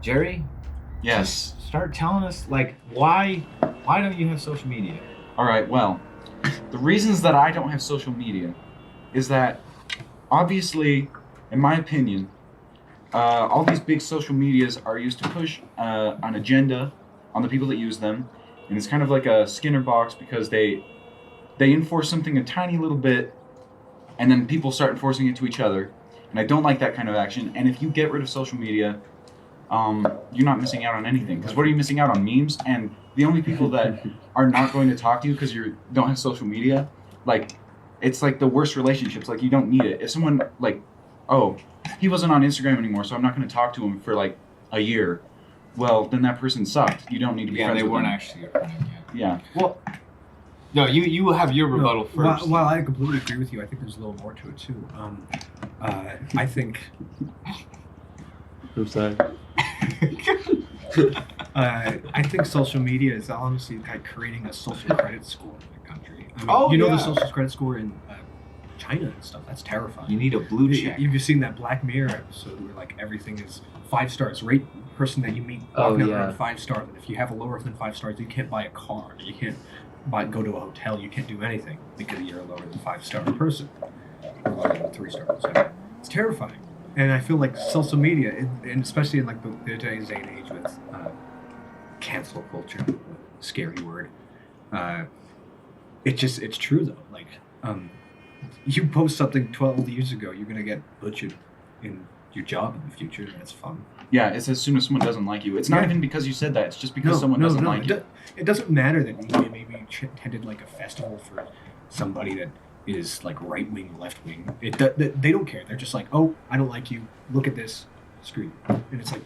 Jerry, Yes. start telling us like why don't you have social media? All right. Well, the reasons that I don't have social media is that obviously, in my opinion, all these big social medias are used to push an agenda on the people that use them, and it's kind of like a Skinner box because they enforce something a tiny little bit, and then people start enforcing it to each other. And I don't like that kind of action. And if you get rid of social media, you're not missing out on anything. Because what are you missing out on? Memes? And the only people that are not going to talk to you because you don't have social media, like, it's like the worst relationships. Like, you don't need it. If someone, like, oh, he wasn't on Instagram anymore, so I'm not going to talk to him for, like, a year. Well, then that person sucked. You don't need to be friends with them. Yeah, they weren't actually your friend yet. Yeah. Well, no, you have your rebuttal first. While I completely agree with you, I think there's a little more to it too. I think. I'm sorry. I think social media is honestly like creating a social credit score in the country. I mean, the social credit score in China and stuff. That's terrifying. You need a blue check. You've seen that Black Mirror episode where like everything is 5 stars. Rate person that you meet walking around 5 stars. And if you have a lower than 5 stars, you can't buy a car. You can't go to a hotel. You can't do anything because you're a lower than 5-star person, or lower than 3 stars. So it's terrifying. And I feel like social media, and especially in like the today's day and age with cancel culture, scary word. It's true though. Like, you post something 12 years ago, you're gonna get butchered in your job in the future. That's fun. Yeah, it's as soon as someone doesn't like you. It's not even because you said that. It's just because someone doesn't like you. It doesn't matter that you maybe attended like a festival for somebody that is like right wing, left wing. They don't care. They're just like, oh, I don't like you. Look at this. Screw you. And it's like,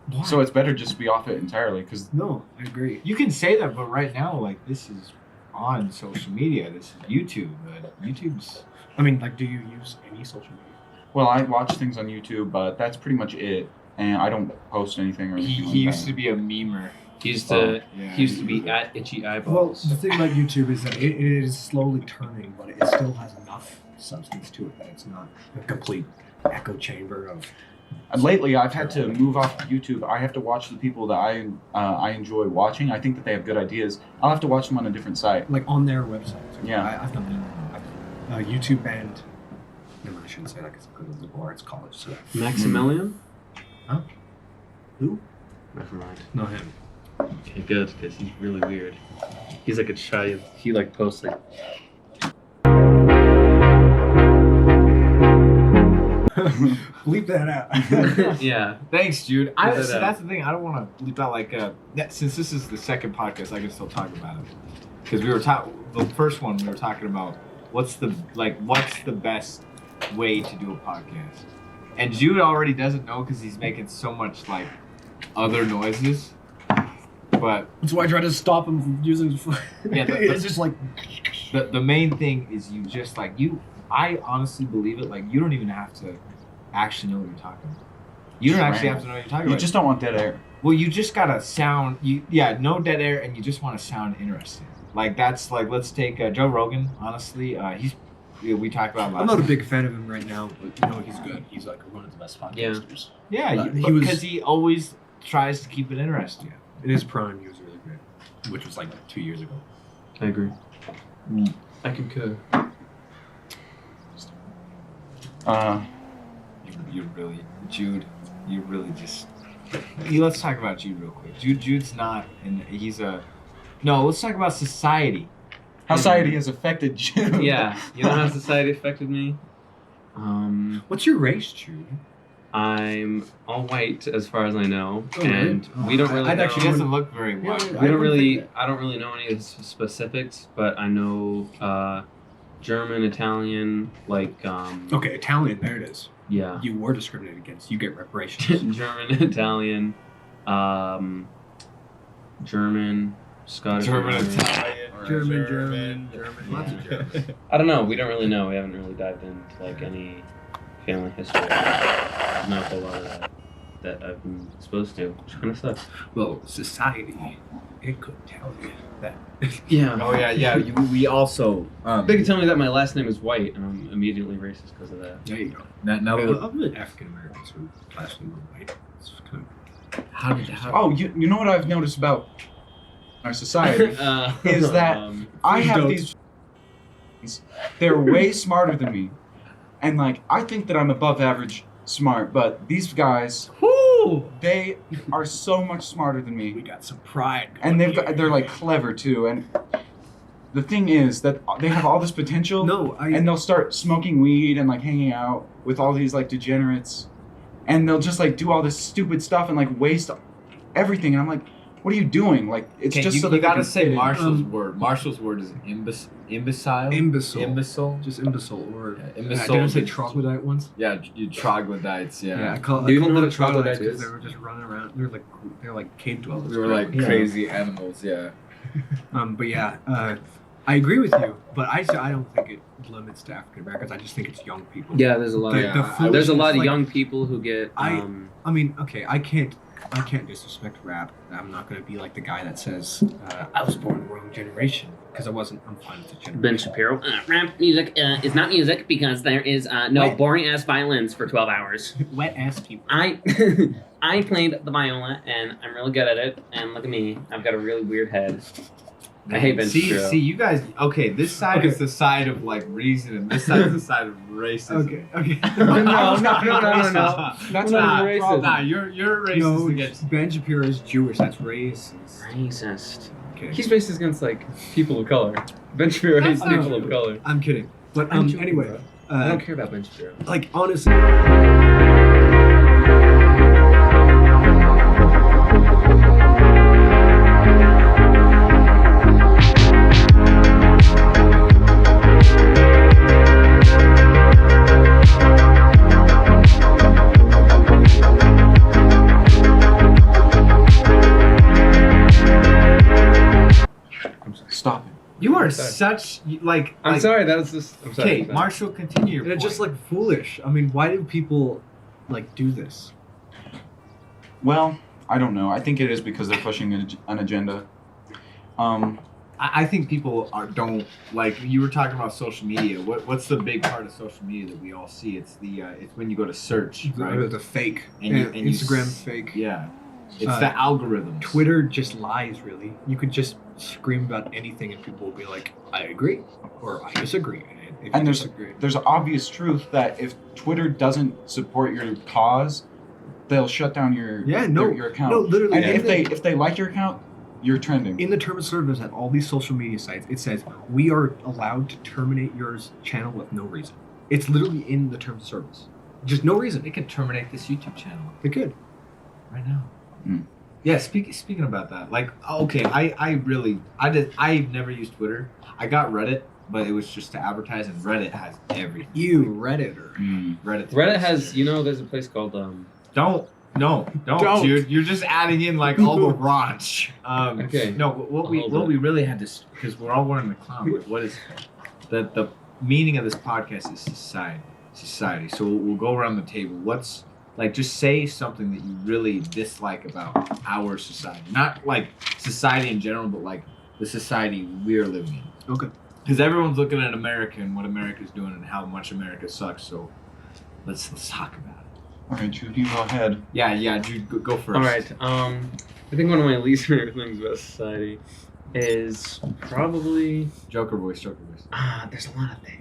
why? So it's better just to be off it entirely. Because no, I agree. You can say that, but right now, like, this is on social media. This is YouTube. YouTube's. I mean, like, do you use any social media? Well, I watch things on YouTube, but that's pretty much it. And I don't post anything or anything. He used to be a memer. He used to be at Itchy Eyeballs. Well, the thing about YouTube is that it is slowly turning, but it still has enough substance to it that it's not a complete echo chamber of. And lately, I've had to move off of YouTube. I have to watch the people that I enjoy watching. I think that they have good ideas. I'll have to watch them on a different site. Like on their website. So Yeah. I've done that. YouTube banned. No, I shouldn't say that because it's a liberal arts college. So. Maximilian? Huh? Who? Never mind. Not him. Okay, good, because he's really weird. He's like a shy. He like posts like. Bleep that out. Yeah. Thanks, Jude. Bleep that See, out. that's the thing. I don't want to bleep out like since this is the second podcast, I can still talk about it because we were the first one we were talking about what's the best way to do a podcast, and Jude already doesn't know because he's making so much like other noises. But that's why I try to stop him from using his phone. Yeah, it's just like the main thing is you just like you. I honestly believe it. Like you don't even have to actually know what you're talking about. You don't actually have to know what you're talking about. You just don't want dead air. Well, you just gotta sound. No dead air, and you just want to sound interesting. Like that's like let's take Joe Rogan. Honestly, we talked about. I'm not a big fan of him right now, but you know he's good. He's like one of the best podcasters. Yeah, because he always tries to keep it interesting. Yeah. In his prime, he was really good, which was like 2 years ago. I agree. I concur. You're really Jude. You really just. Let's talk about Jude real quick. Jude's not, and he's a. No, let's talk about society. How society has affected Jude. Yeah, you know how society affected me. What's your race, Jude? I'm all white as far as I know, and we don't really. He doesn't look very white. I don't really know any of the specifics, but I know German, Italian, like. Okay, Italian. There it is. Yeah. You were discriminated against. You get reparations. German, Italian, German, Scottish. German. Lots of German. I don't know. We don't really know. We haven't really dived into like any family history. Not a whole lot of that. that I've been exposed to, which kind of sucks. Well, society, it could tell you that. Yeah. Oh yeah. We also. They can tell me that my last name is White, and I'm immediately racist because of that. There you go. Now African Americans who last name were white. It's kind Oh, you know what I've noticed about our society is that I have don't. these. They're way smarter than me, and like I think that I'm above average smart, but these guys, they are so much smarter than we me, got some pride. and going they're like clever too. And the thing is that they have all this potential, and they'll start smoking weed and like hanging out with all these like degenerates, and they'll just like do all this stupid stuff and like waste everything. And I'm like, what are you doing? Like, it's just so you that they gotta can say fit in. Marshall's word. Marshall's word is imbecile. Imbecile. Just imbecile or Imbecile. I didn't say troglodyte once. Yeah, you troglodytes. Yeah, I Yeah. call Do you them know what a troglodytes troglodyte because is? they were just running around. They're like cave dwellers. We were like Yeah. crazy animals. Yeah. But yeah, I agree with you. But I don't think it limits to African Americans. I just think it's young people. Yeah, there's a lot. The- Of, the I- there's a foolishness, lot of like, young people who get. I mean, okay, I can't disrespect rap. I'm not gonna be like the guy that says I was born in the wrong generation because I wasn't. I'm fine with the generation. Ben Shapiro. Rap music is not music because there is no What? boring ass violins for 12 hours. Wet ass people. I I played the viola and I'm really good at it. And look at me, I've got a really weird head. I hate Ben Shapiro. See, you guys. Okay, this side Okay. is the side of like reason, and this side is the side of racism. Okay. No. That's That's not not racist. racist. Nah, you're racist No, against. Ben Shapiro is Jewish. That's racist. Racist. Okay. He's racist against like people of color. Ben Shapiro hates That's not people of true. color. I'm kidding. But I'm joking, anyway, bro. I don't care about Ben Shapiro. like honestly. Stop it. You are Sorry. such like. I'm like- sorry, that was just. I'm sorry. Okay, Marshall, continue. Your And it's just point. like foolish. I mean, why do people like do this? Well, I don't know. I think it is because they're pushing an agenda. I think people don't like. You were talking about social media. What's the big part of social media that we all see? It's it's when you go to search, right? The fake. And you- and you Instagram s- fake. Yeah, it's the algorithm. Twitter just lies, really. You could just scream about anything and people will be like, I agree, or I disagree. And if you And disagree, there's an obvious truth that if Twitter doesn't support your cause, they'll shut down your account. no, literally. And in if they like your account, you're trending. in the terms of service at all these social media sites, it says we are allowed to terminate your channel with no reason. It's literally in the terms of service. Just no reason. They could terminate this YouTube channel They could. right now. Mm. Yeah, speaking about that, like, okay, I've never used Twitter. I got Reddit, but it was just to advertise, and Reddit has everything. You Redditor. Reddit has, there's a place called Don't. Don't. You're just adding in like all the raunch. Okay. No, what Hold it. we really had to, because we're all wearing the clown. Like, what is the meaning of this podcast is society. So we'll go around the table. What's like, just say something that you really dislike about our society, not like society in general, but like the society we're living in. Okay. Because everyone's looking at America and what America's doing and how much America sucks. So let's talk about it. All right, Jude, you go ahead. Yeah, Jude, go first. All right. I think one of my least favorite things about society is probably Joker voice. there's a lot of things.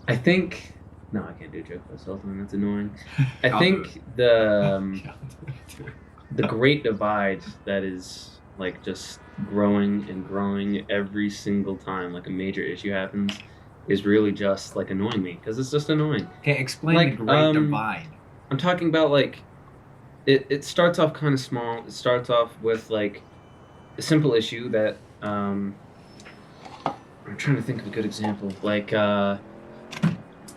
I think no, I can't do a joke myself, and that's annoying. I I'll think the great divide that is like just growing and growing every single time like a major issue happens is really just like annoying me because it's just annoying. Okay, explain Like, the great divide. I'm talking about like it starts off kind of small. It starts off with like a simple issue that I'm trying to think of a good example. Like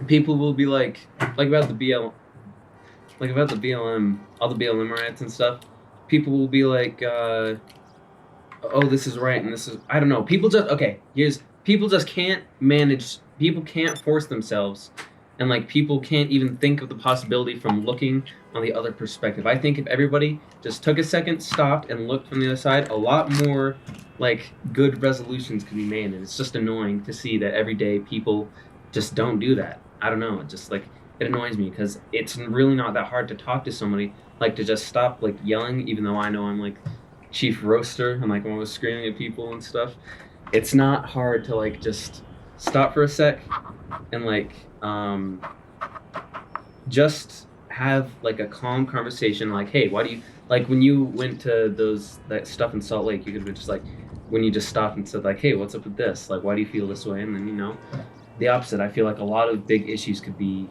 people will be like about the BLM, all the BLM riots and stuff. People will be like, oh, this is right and this is, I don't know. People just can't manage. People can't force themselves and like people can't even think of the possibility from looking on the other perspective. I think if everybody just took a second, stopped, and looked from the other side, a lot more like good resolutions could be made. And it's just annoying to see that every day people just don't do that. I don't know. It just like it annoys me because it's really not that hard to talk to somebody, like to just stop like yelling, even though I know I'm like chief roaster and like I'm always screaming at people and stuff. It's not hard to like just stop for a sec and like just have like a calm conversation. Like, hey, why do you like when you went to that stuff in Salt Lake? You could have been just like when you just stopped and said like, hey, what's up with this? Like, why do you feel this way? And then the opposite. I feel like a lot of big issues could be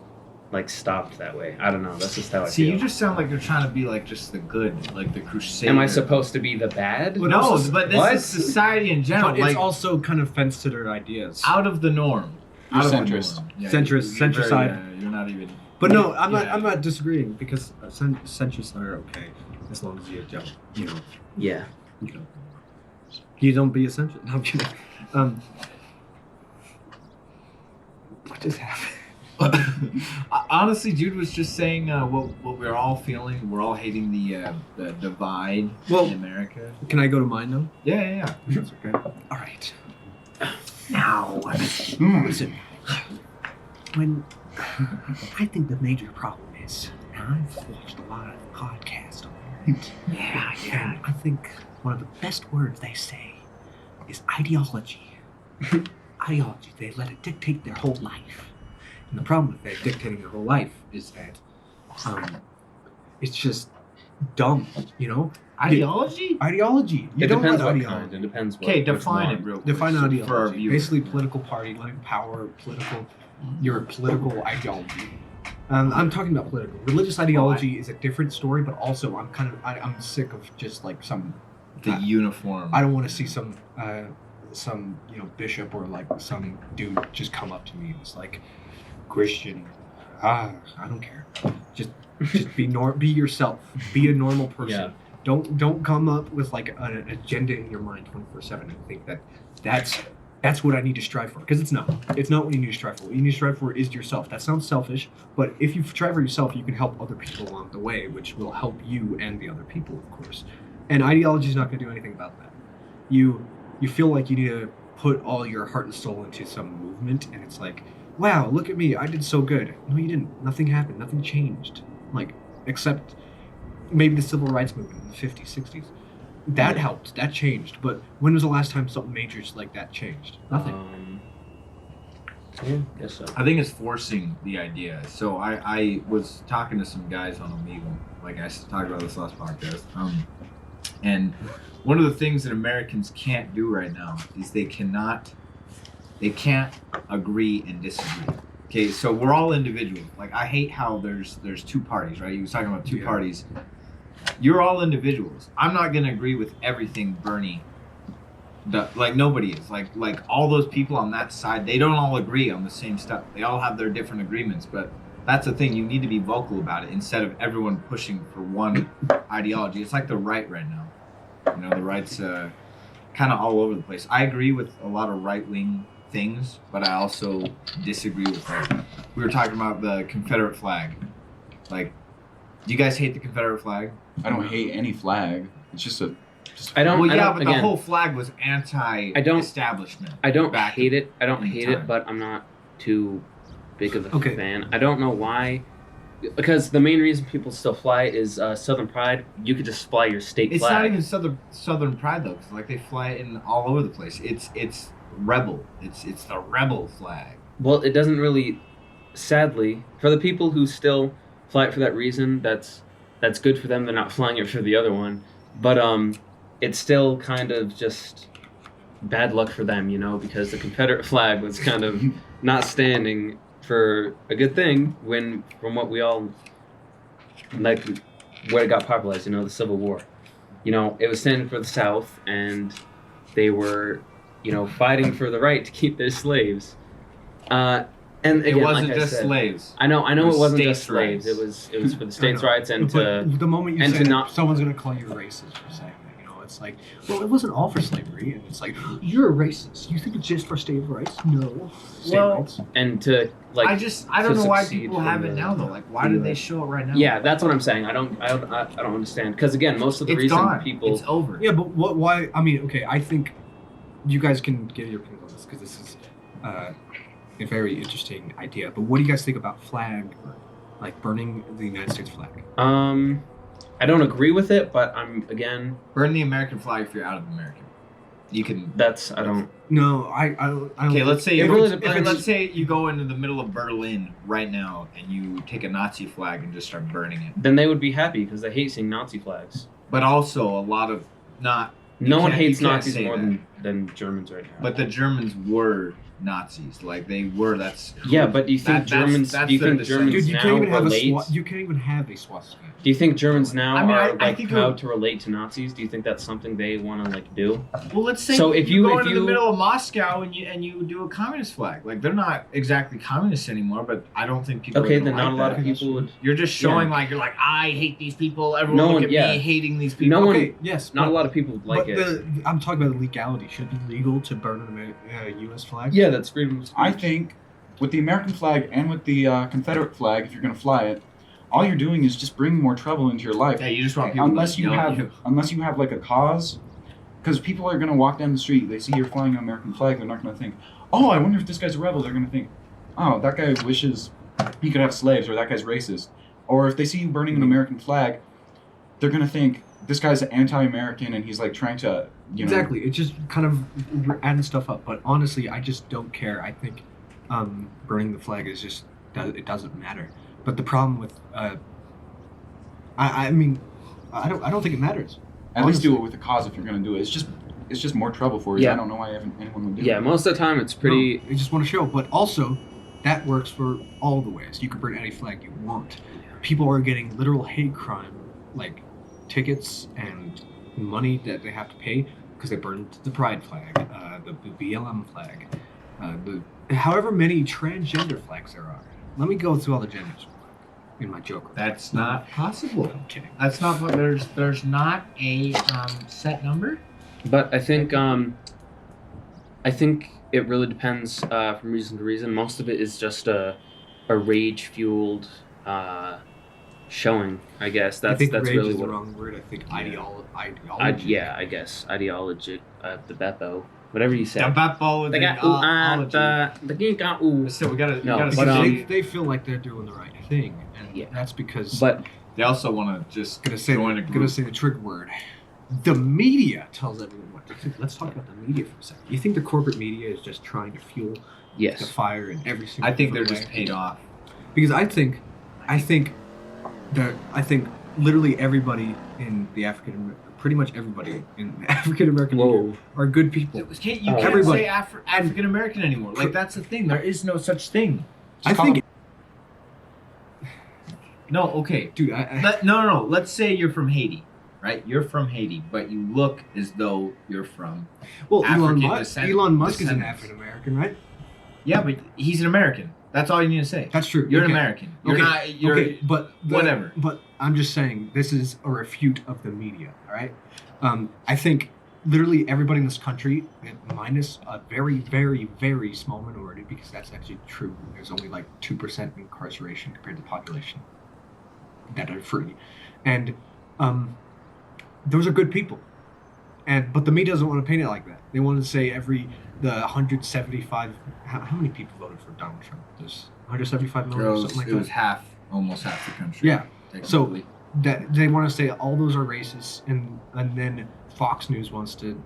like stopped that way. I don't know. That's just how I See, feel. you just sound like you're trying to be like just the good, like the crusader. Am I supposed to be the bad? But No, also- but this What? is society in general. But Like it's also kind of fence-centered ideas. out of the norm. You're Out of the centrist. norm. Yeah, Centrist, you're very, centricide. you're not even. But no, I'm not. Yeah. I'm not disagreeing because centrists are okay as long as you don't, Yeah. you don't be a centrist. No, I'm kidding. What just happened? Honestly, Jude was just saying what we're all feeling. We're all hating the divide Well- in America. Can I go to mine now? Yeah. That's okay. All right. Now, listen. When I think the major problem is, and I've watched a lot of podcasts on it. Yeah. I think one of the best words they say is ideology. Ideology. They let it dictate their whole life. And the problem with that dictating their whole life is that it's just dumb, Ideology? Ideology. You It don't depends want what ideology. kind. It depends what. Okay, which define one. it real quick. Define for our ideology. viewers. Basically, political party, like power, your political ideology. I'm talking about political. Religious ideology is a different story, but also I'm sick of just like some. The uniform. I don't want to see some bishop or like some dude just come up to me and it's like Christian. I don't care. Just be yourself. Be a normal person. Yeah. Don't come up with like an agenda in your mind 24/7 and think that's what I need to strive for, because it's not. It's not what you need to strive for. What you need to strive for is yourself. That sounds selfish, but if you strive for yourself, you can help other people along the way, which will help you and the other people, of course. And ideology is not going to do anything about that. You feel like you need to put all your heart and soul into some movement, and it's like, wow, look at me, I did so good. No, you didn't. Nothing happened. Nothing changed. Like, except maybe the civil rights movement in the 50s, 60s. That helped. That changed. But when was the last time something major like that changed? Nothing. Yeah, guess so. I think it's forcing the idea. So I was talking to some guys on Omegle, like I talked about this last podcast. And one of the things that Americans can't do right now is they can't agree and disagree. Okay, so we're all individuals. Like, I hate how there's two parties, right? You was talking about two parties. You're all individuals. I'm not gonna agree with everything Bernie does. Like, nobody is. Like all those people on that side, they don't all agree on the same stuff. They all have their different agreements, but that's the thing. You need to be vocal about it instead of everyone pushing for one ideology. It's like the right now. You know, the right's kind of all over the place. I agree with a lot of right-wing things, but I also disagree with that. We were talking about the Confederate flag. Like, do you guys hate the Confederate flag? I don't hate any flag. It's just a. I don't. Well, I yeah, don't, but again, the whole flag was anti-establishment. I don't back hate it. I don't when hate time. it, but I'm not too big of a Okay. fan. I don't know why. Because the main reason people still fly is Southern Pride. You could just fly your state It's flag. not even Southern Pride though, 'cause, like, they fly it in all over the place. It's rebel. It's the rebel flag. Well, it doesn't really. Sadly, for the people who still fly it for that reason, that's good for them. They're not flying it for the other one, but it's still kind of just bad luck for them, because the Confederate flag was kind of not standing for a good thing when, from what we all like, where it got popularized, the Civil War. It was standing for the South, and they were, fighting for the right to keep their slaves. And again, It wasn't like I just said, slaves. I know it wasn't states' just slaves. rights. It was for the states' rights and But to the moment you and say to that, not- someone's going to call you racist for saying that. It's like, well, it wasn't all for slavery, and it's like, you're a racist. You think it's just for state rights? No. State Well, rights. and to like. I don't to know why succeed people from have it the- now though. Like, why did they show it right now? Yeah, that's what I'm saying. I don't understand. Because again, most of the It's reason gone. people. It's over. Yeah, but what? Why? I mean, okay. I think you guys can give your opinions on this because this is a very interesting idea. But what do you guys think about flag, like burning the United States flag? I don't agree with it, but I'm again. Burn the American flag if you're out of America. You can. That's I don't. No, I don't. Okay, let's say It if really it's- depends. let's say you go into the middle of Berlin right now and you take a Nazi flag and just start burning it. Then they would be happy because they hate seeing Nazi flags. But also a lot of not. No one can't- you hates can't Nazis say more that. than Germans right now. But the Germans were Nazis. Like they were. That's yeah, but do you think Germans? that's Do you their think descent. Germans Dude, you now can't even have relate? you can't even have a swastika. Do you think Germans now I mean, are I like think proud to relate to Nazis? Do you think that's something they want to like do? Well, let's say So if you you- go if into the you- middle of Moscow and you do a communist flag. Like they're not exactly communists anymore, but I don't think people. Okay, are gonna then not like a lot that. of people would. You're just showing like you're like I hate these people. Everyone No look one- at yeah. me hating these people. No one- Okay, yes, Not but, a lot of people would like but it. I'm talking about the legality. Should it be legal to burn an U.S. flag? Yeah, that's freedom of speech. I think with the American flag and with the Confederate flag, if you're going to fly it, all you're doing is just bringing more trouble into your life. Yeah, you just want people Unless to you yell at have, unless you have like a cause, because people are going to walk down the street, they see you're flying an American flag, they're not going to think, oh, I wonder if this guy's a rebel. They're going to think, oh, that guy wishes he could have slaves, or that guy's racist. Or if they see you burning an American flag, they're going to think this guy's anti-American and he's like trying to, you know. Exactly. It's just kind of adding stuff up. But honestly, I just don't care. I think burning the flag is just it doesn't matter. But the problem with I mean, I don't think it matters. At least do Honestly. it with a cause if you're going to do it. It's just more trouble for you. Yeah. I don't know why anyone would do Yeah, it. most of the time it's pretty. No, I just want to show. But also, that works for all the ways. You can burn any flag you want. People are getting literal hate crime, like tickets and money that they have to pay because they burned the Pride flag, the BLM flag, the however many transgender flags there are. Let me go through all the genders in my joke. That's not possible. I'm kidding. That's not what there's not a set number. But I think it really depends from reason to reason. Most of it is just a rage fueled showing. I guess I think that's rage really is the what. wrong word. I think ideology. I guess ideology. The Beppo, whatever you say. The Beppo, They got the geek got ooh. So we gotta. No, you gotta but, see. they feel like they're doing the right thing, and Yeah. that's because. But They also want to just gonna say join a gonna group. say the trigger word. The media tells everyone what to think. Let's talk about the media for a second. You think the corporate media is just trying to fuel the yes, fire in every single? I think they're different just way? paid off. Because I think literally everybody in the pretty much everybody in the African American Whoa. are good people. You can't Everybody. say African American anymore. Like that's the thing. There is no such thing. I think, No, okay. dude. No. Let's say you're from Haiti, right? You're from Haiti, but you look as though you're from. Well, African Elon Musk is an descendants. African American, right? Yeah, but he's an American. That's all you need to say. That's true. You're Okay. an American. You're Okay. not. You're Okay, but whatever. But I'm just saying this is a refute of the media. All right. I think literally everybody in this country, minus a very, very, very small minority, because that's actually true. There's only like 2% incarceration compared to the population that are free, and those are good people. But the media doesn't want to paint it like that. They want to say the 175. How many people voted for Donald Trump? There's 175 million or something like it was that. almost half the country. Yeah. So technically. that they want to say all those are racist, and then Fox News wants to.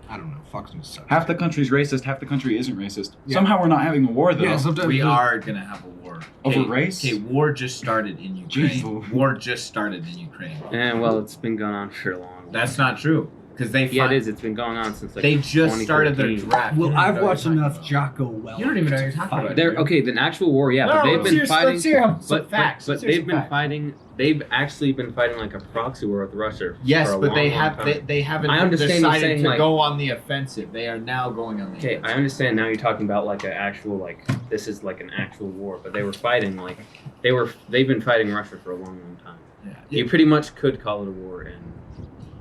I don't know. Fox News sucks. Half the country's racist, half the country isn't racist. Yeah. Somehow we're not having a war, though. Yeah, sometimes we are gonna have a war Over Okay, race? Okay, war just started in Ukraine. Jesus. War just started in Ukraine. and well, it's been going on for a long. That's not true because they. Yeah, it is. It's been going on since like. They just started their 2014. draft. Well, You don't I've know what watched you're enough talking Jocko Well. You don't even know what you're talking about. They're okay. The actual war, yeah, but they've been fighting. Let's hear some But facts. but Let's hear they've some been facts. fighting. They've actually been fighting like a proxy war with Russia. Yes, for a but long, they long have time. they haven't I understand you decided saying, to like- go on the offensive. They are now going on the Okay, I offensive. understand now you're talking about like an actual like this is like an actual war, but they were fighting like they've been fighting Russia for a long, long time. Yeah. You pretty much could call it a war, and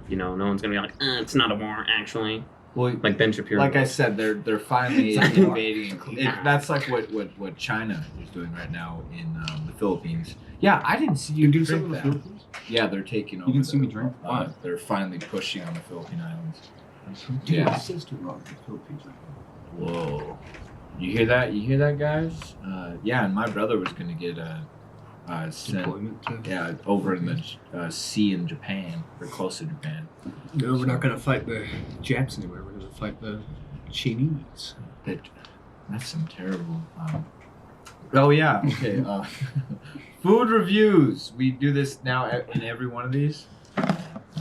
no one's gonna be like, it's not a war actually. Well, like Ben Shapiro. like I said, they're finally It's like invading. That's like what China is doing right now in the Philippines. Yeah, I didn't see you do drink some of the that. Philippines? Yeah, they're taking over. You didn't see me drink? Why? They're finally pushing on the Philippine Islands. Dude, Yeah. my sister loved the Philippines. Whoa. You hear that? You hear that, guys? Yeah, and my brother was gonna get sent. Employment to... Yeah, over in the sea in Japan, or close to Japan. No, we're not gonna fight the Japs anywhere. We're gonna fight the Chinese. That's some terrible. Oh yeah. Okay. Food reviews. We do this now in every one of these.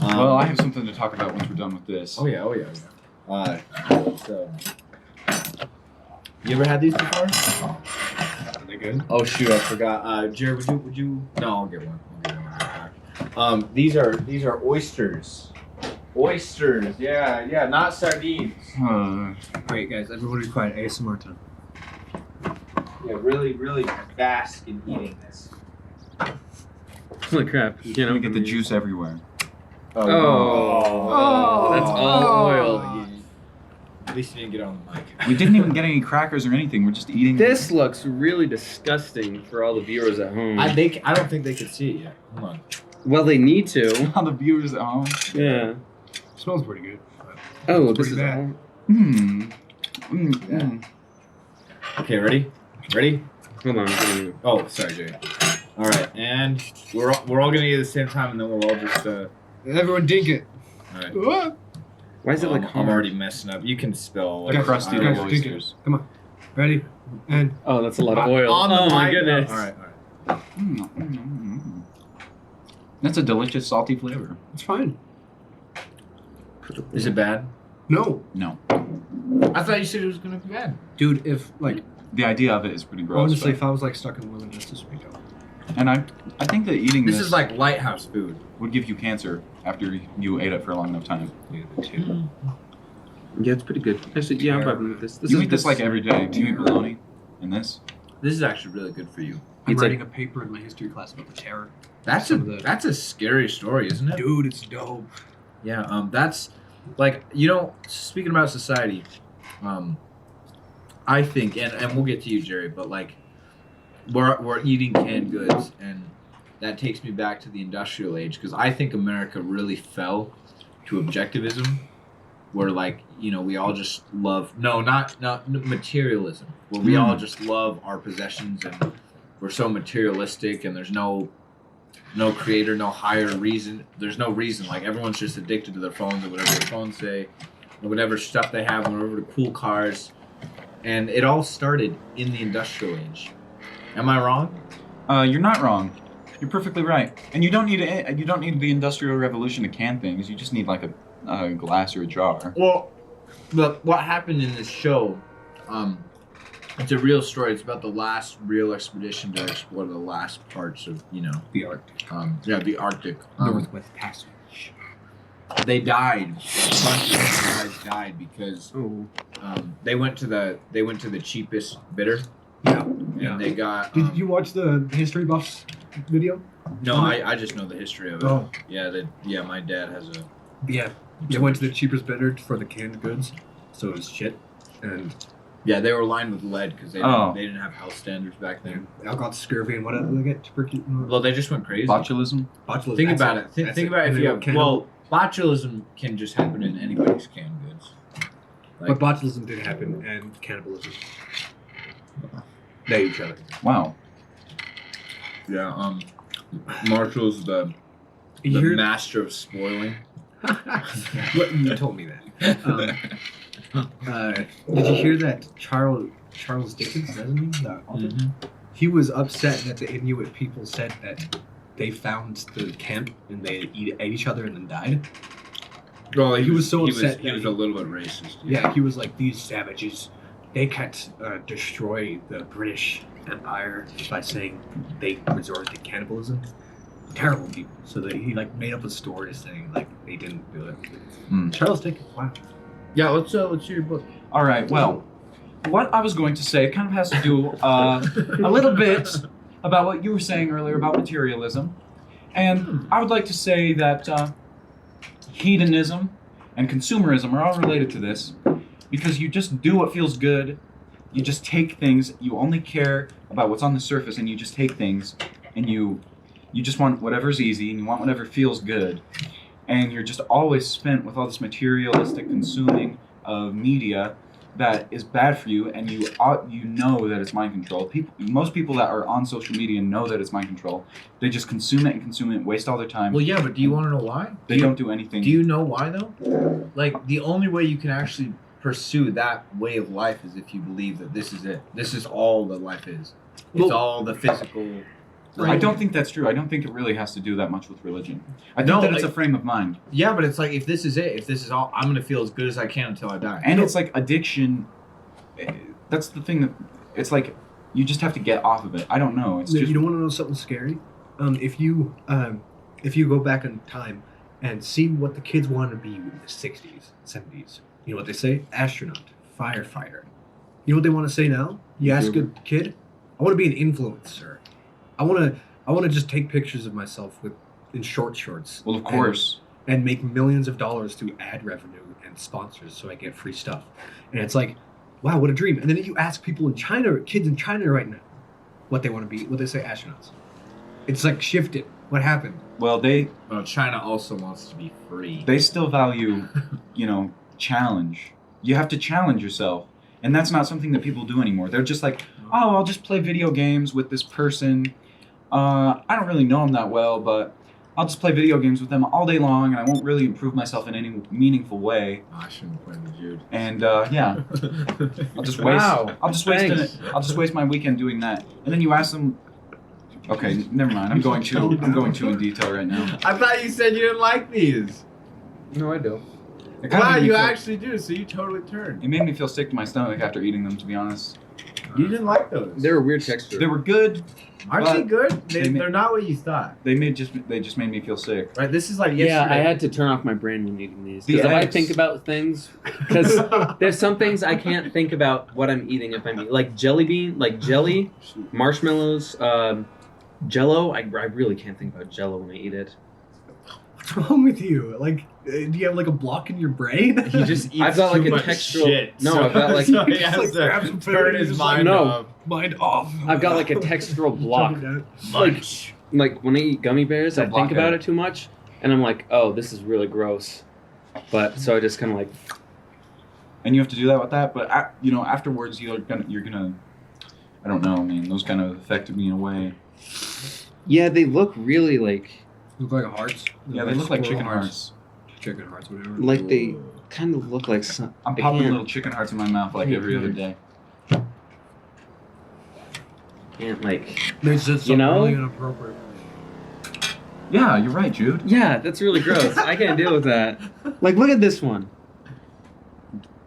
Well, I have something to talk about once we're done with this. Oh yeah. Oh yeah. So, you ever had these before? Are they good? Oh shoot, I forgot. Jared, would you? No, I'll get one. Back. These are oysters. Oysters. Yeah. Not sardines. Alright, guys, everybody quiet. ASMR time. Yeah, really bask in eating this. Holy crap! You know, get the juice everywhere. Oh, that's all oil. At least you didn't get on the mic. We didn't even get any crackers or anything. We're just eating. This looks really disgusting for all the viewers at home. I don't think they could see it yet. Hold on. Well, they need to. All the viewers at home. Yeah. It smells pretty good. Oh, It's this pretty is bad. all. Okay, ready? Ready? Hold on. Oh, sorry, Jay. All right, and we're all gonna eat at the same time, and then we'll all just. Everyone dink it. All right. Why is it like I'm hard? already messing up. You can spell. The crusty guys, little drink it. oysters. Come on. Ready? And Oh, that's a lot of oil. On the Oh my mic. goodness. All right. That's a delicious salty flavor. it's fine. Is it bad? No. No. I thought you said it was gonna be bad. Dude, if, like, The idea of it is pretty gross. honestly, but- if I was, like, stuck in wilderness, this would be dope. and I think that eating This this is like lighthouse food. would give you cancer after you ate it for a long enough time. Yeah, the two. Yeah, it's pretty good. Actually, yeah, I'm vibing with this. You eat this like every day. Do you eat bologna and this? This is actually really good for you. I'm It's writing a paper in my history class about the terror. That's Some of the- that's a scary story, isn't it? Dude, it's dope. Yeah. That's like speaking about society, I think, and we'll get to you, Jerry, but like we're eating canned goods, and that takes me back to the industrial age because I think America really fell to objectivism, where like we all just love not materialism, where we all just love our possessions and we're so materialistic, and there's no creator, no higher reason. There's no reason. Like everyone's just addicted to their phones or whatever their phones say, or whatever stuff they have, or whatever the cool cars. And it all started in the industrial age. Am I wrong? You're not wrong. You're perfectly right. And you don't need the Industrial Revolution to can things. You just need like a glass or a jar. Well, but what happened in this show, it's a real story. It's about the last real expedition to explore the last parts of, The Arctic. the Arctic. Northwest Passage. They died. A bunch of these guys died because Oh. they went to the cheapest bidder, Yeah. and they got. Did you watch the History Buffs video? No, I just know the history of it. Oh. Yeah, my dad has a. Yeah. They went to the cheapest bidder for the canned goods, so it was shit. And Yeah, they were lined with lead because they didn't have health standards back then. they all got scurvy and what did they get? Tuberculosis? Well, they just went crazy. Botulism. Botulism. Think That's about it. That's Think about And if they you were have. cannibal- Well, botulism can just happen in anybody's canned goods. But botulism did happen, and cannibalism. They each other. Wow. Yeah. Marshall's the You hear- master of spoiling. What, you told me that. Did you hear that Charles Dickens, doesn't he? The author? He was upset that the Inuit people said that they found the camp and they ate each other and then died. Well, He was so upset He that was he- a little bit racist. Yeah, he was like, these savages, they can't destroy the British Empire just by saying they resorted to cannibalism. Terrible people. So that he like made up a story saying like they didn't do it. Hmm. Charles Dickens. Wow. Yeah. Let's hear your book. All right. Well, what I was going to say kind of has to do a little bit about what you were saying earlier about materialism, and I would like to say that hedonism and consumerism are all related to this, because you just do what feels good. You just take things. You only care about what's on the surface, and you just take things, and you just want whatever's easy, and you want whatever feels good, and you're just always spent with all this materialistic consuming of media that is bad for you, and you know that it's mind control. Most people that are on social media know that it's mind control. They just consume it, waste all their time. Well, yeah, but do you want to know why? They don't do anything. Do you know why though? Like the only way you can actually pursue that way of life is if you believe that this is it. This is all that life is. It's all the physical. I don't think that's true. I don't think it really has to do that much with religion. I think No, that it's like- a frame of mind. Yeah, but it's like if this is it, if this is all, I'm gonna feel as good as I can until I die. And it's like addiction. That's the thing that it's like you just have to get off of it. I don't know. It's just You don't want to know something scary? If you go back in time and see what the kids wanted to be in the 60s, 70s, you know what they say? Astronaut, firefighter. You know what they want to say now? You ask a kid, I want to be an influencer. I want to just take pictures of myself in short shorts. well, of course. And make millions of dollars through ad revenue and sponsors so I get free stuff. And it's like, wow, what a dream. And then you ask people in China, kids in China right now, what they want to be, what they say, astronauts. It's like shifted. What happened? Well, Well, China also wants to be free. they still value, challenge. You have to challenge yourself. And that's not something that people do anymore. They're just like, oh, I'll just play video games with this person. I don't really know them that well, but I'll just play video games with them all day long, and I won't really improve myself in any meaningful way. Oh, I shouldn't play with Jude. And yeah, I'll just waste. Wow. I'll just Thanks. waste my weekend doing that. And then you ask them. Okay, never mind. I'm going too in detail right now. I thought you said you didn't like these. No, I do. It kinda Wow, made me you feel- actually do. So you totally turned. It made me feel sick to my stomach after eating them. To be honest, You didn't like those. They're a weird texture. they were good. Aren't but they good? they ma- They're not what you thought. They just made me feel sick. Right? This is like Yeah, yesterday. I had to turn off my brain when eating these The because if I eggs. think about things, because there's some things I can't think about what I'm eating if I'm eating, like jelly, marshmallows, Jello. I really can't think about Jello when I eat it. What's wrong with you? Like, do you have like a block in your brain? He just eats I've got too like a much textural. shit. No, so, I've got like so he has like grabs to some food turn and his just mind no. off. Mind off. I've got like a textural block. Lunch. Like when I eat gummy bears, A I think about blockhead. it too much, and I'm like, oh, this is really gross. But so I just kind of like, And you have to do that with that. But afterwards, you're gonna. I don't know, man. Those kind of affected me in a way. yeah, they look really like Look like hearts. Yeah, they look like squirrel chicken hearts. Chicken hearts, whatever. like they kind of look like some. I'm I popping can't- little chicken hearts in my mouth like every other day. Can't like. They said something know? really inappropriate. Yeah, you're right, Jude. Yeah, that's really gross. I can't deal with that. Like, look at this one.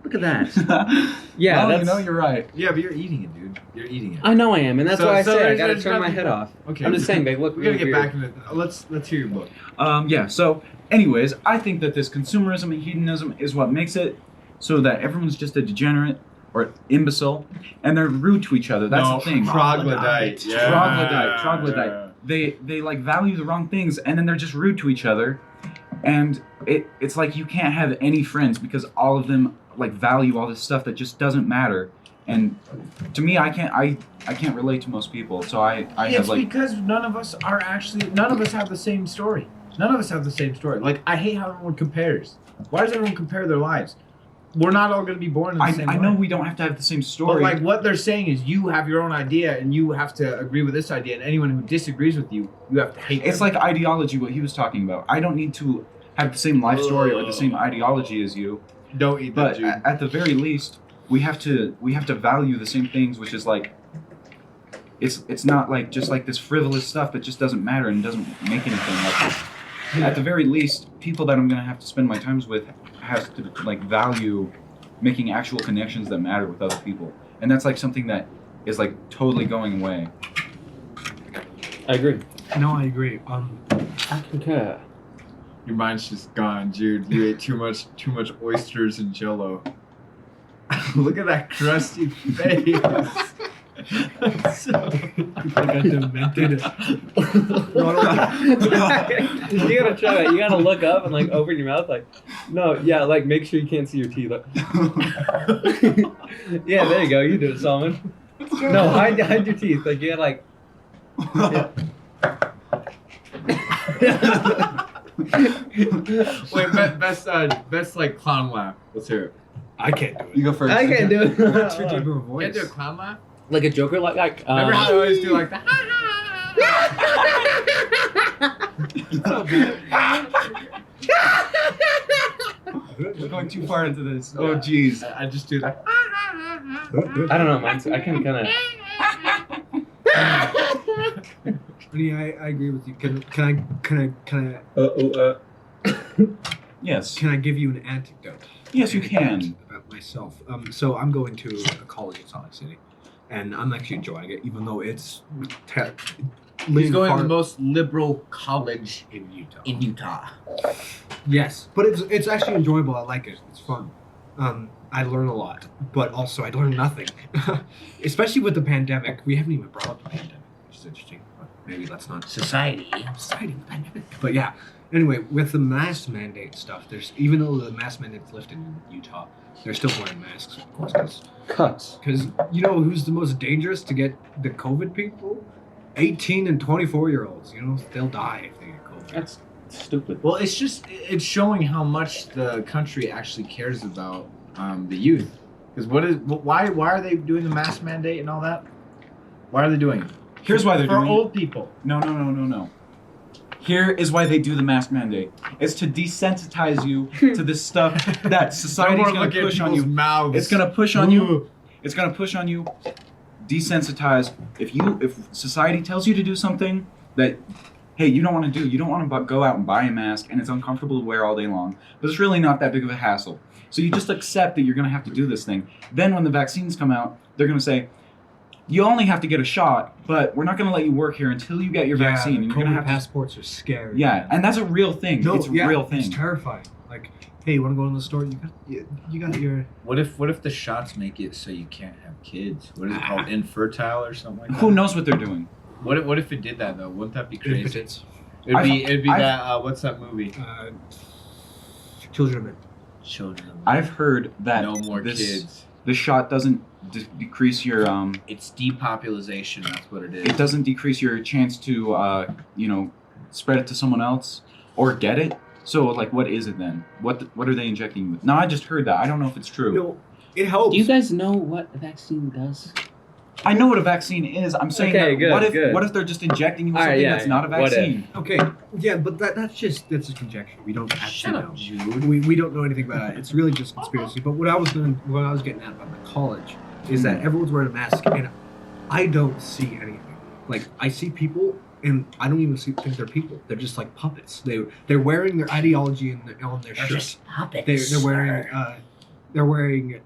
Look at that. Yeah, well, that's. you're right. Yeah, but you're eating it, dude. You're eating it. I know I am, and that's So- why I so say I there's- gotta there's turn my nothing- head off. Okay. I'm just saying they look. We gotta really get weird. back into. Let's hear your book. Yeah, so anyways, I think that this consumerism and hedonism is what makes it so that everyone's just a degenerate or imbecile, and they're rude to each other. That's the thing. Troglodyte. Troglodyte. They like value the wrong things, and then they're just rude to each other. And it's like you can't have any friends because all of them like value all this stuff that just doesn't matter. And to me, I can't relate to most people. So I have It's like because none of us have the same story. None of us have the same story. Like, I hate how everyone compares. Why does everyone compare their lives? We're not all going to be born in the same I know life. we don't have to have the same But story. like what they're saying is you have your own idea and you have to agree with this idea, and anyone who disagrees with you, you have to hate It's them. like ideology, what he was talking about. I don't need to have the same life story or the same ideology as you, Don't eat that, but Jude. at the very least, we have to value the same things, which is like it's not like just like this frivolous stuff that just doesn't matter and doesn't make anything. Like at the very least, people that I'm gonna have to spend my times with has to like value making actual connections that matter with other people, and that's like something that is like totally going away. I agree. No, I agree. I concur. Your mind's just gone, Jude. You ate too much oysters and Jello. Look at that crusty face. People got demented. You gotta try that. You gotta look up and like open your mouth, like, no, yeah, like make sure you can't see your teeth. Like, yeah, there you go. You do it, Solomon. No, hide your teeth. Like you gotta like. Wait, best like clown laugh. Let's hear it. I can't do it. You go first. I can't do it. That's too deep of a Can't voice. do a clown laugh. Like a Joker, like. Remember how I always do like that? We're going too far into this. Oh, jeez. I just do that. I don't know. Mine's. I can kind of. Yeah, I agree with you. Can Yes. I give you an anecdote? Yes, you can. About myself. So I'm going to a college in Salt Lake City, and I'm actually enjoying it, even though it's He's going to the most liberal college in Utah. in Utah. Yes, but it's actually enjoyable. I like it. It's fun. I learn a lot, but also I learn nothing. Especially with the pandemic. We haven't even brought up the pandemic, which is interesting. But maybe let's not. Society. Society, the pandemic. But yeah. Anyway, with the mask mandate stuff, there's even though the mask mandate's lifted in Utah, they're still wearing masks, of course, because you know who's the most dangerous to get the COVID people? 18 and 24-year-olds. You know, they'll die if they get COVID. That's stupid. Well, it's it's showing how much the country actually cares about the youth. Because why are they doing the mask mandate and all that? Why are they doing it? Here's why they're For doing old people. No. Here is why they do the mask mandate. It's to desensitize you to this stuff that society's going to push on you. Mouths. It's going to push on you. It's going to push on you. Desensitize. If society tells you to do something that, hey, you don't want to do, you don't want to go out and buy a mask and it's uncomfortable to wear all day long, but it's really not that big of a hassle. So you just accept that you're going to have to do this thing. Then when the vaccines come out, they're going to say, you only have to get a shot, but we're not going to let you work here until you get your vaccine. And you're going to have passports are scary. Yeah, and that's a real thing. No, it's a yeah, real thing. It's terrifying. Like, hey, you want to go in the store? You got your. What if the shots make it so you can't have kids? What is it called? Infertile or something like that? Who knows what they're doing? What if it did that though? Wouldn't that be crazy? Impotence. It'd be that what's that movie? Children of Men. Children. I've heard that No more kids. The shot doesn't decrease your It's depopulation. That's what it is. it doesn't decrease your chance to spread it to someone else or get it. So like, what is it then? What are they injecting you with? No, I just heard that. I don't know if it's true. No, it helps. Do you guys know what a vaccine does? I know what a vaccine is. I'm saying Okay, that good, what if they're just injecting you with All right, something yeah, that's not a what if? vaccine? Okay, yeah, but that's just conjecture. We don't actually Shut know. up, Jude. We don't know anything about it. It's really just conspiracy. But what I was getting at about the college is that everyone's wearing a mask, and I don't see anything. Like I see people, and I don't even think they're people. They're just like puppets. They're wearing their ideology on their shirts. puppets. They're wearing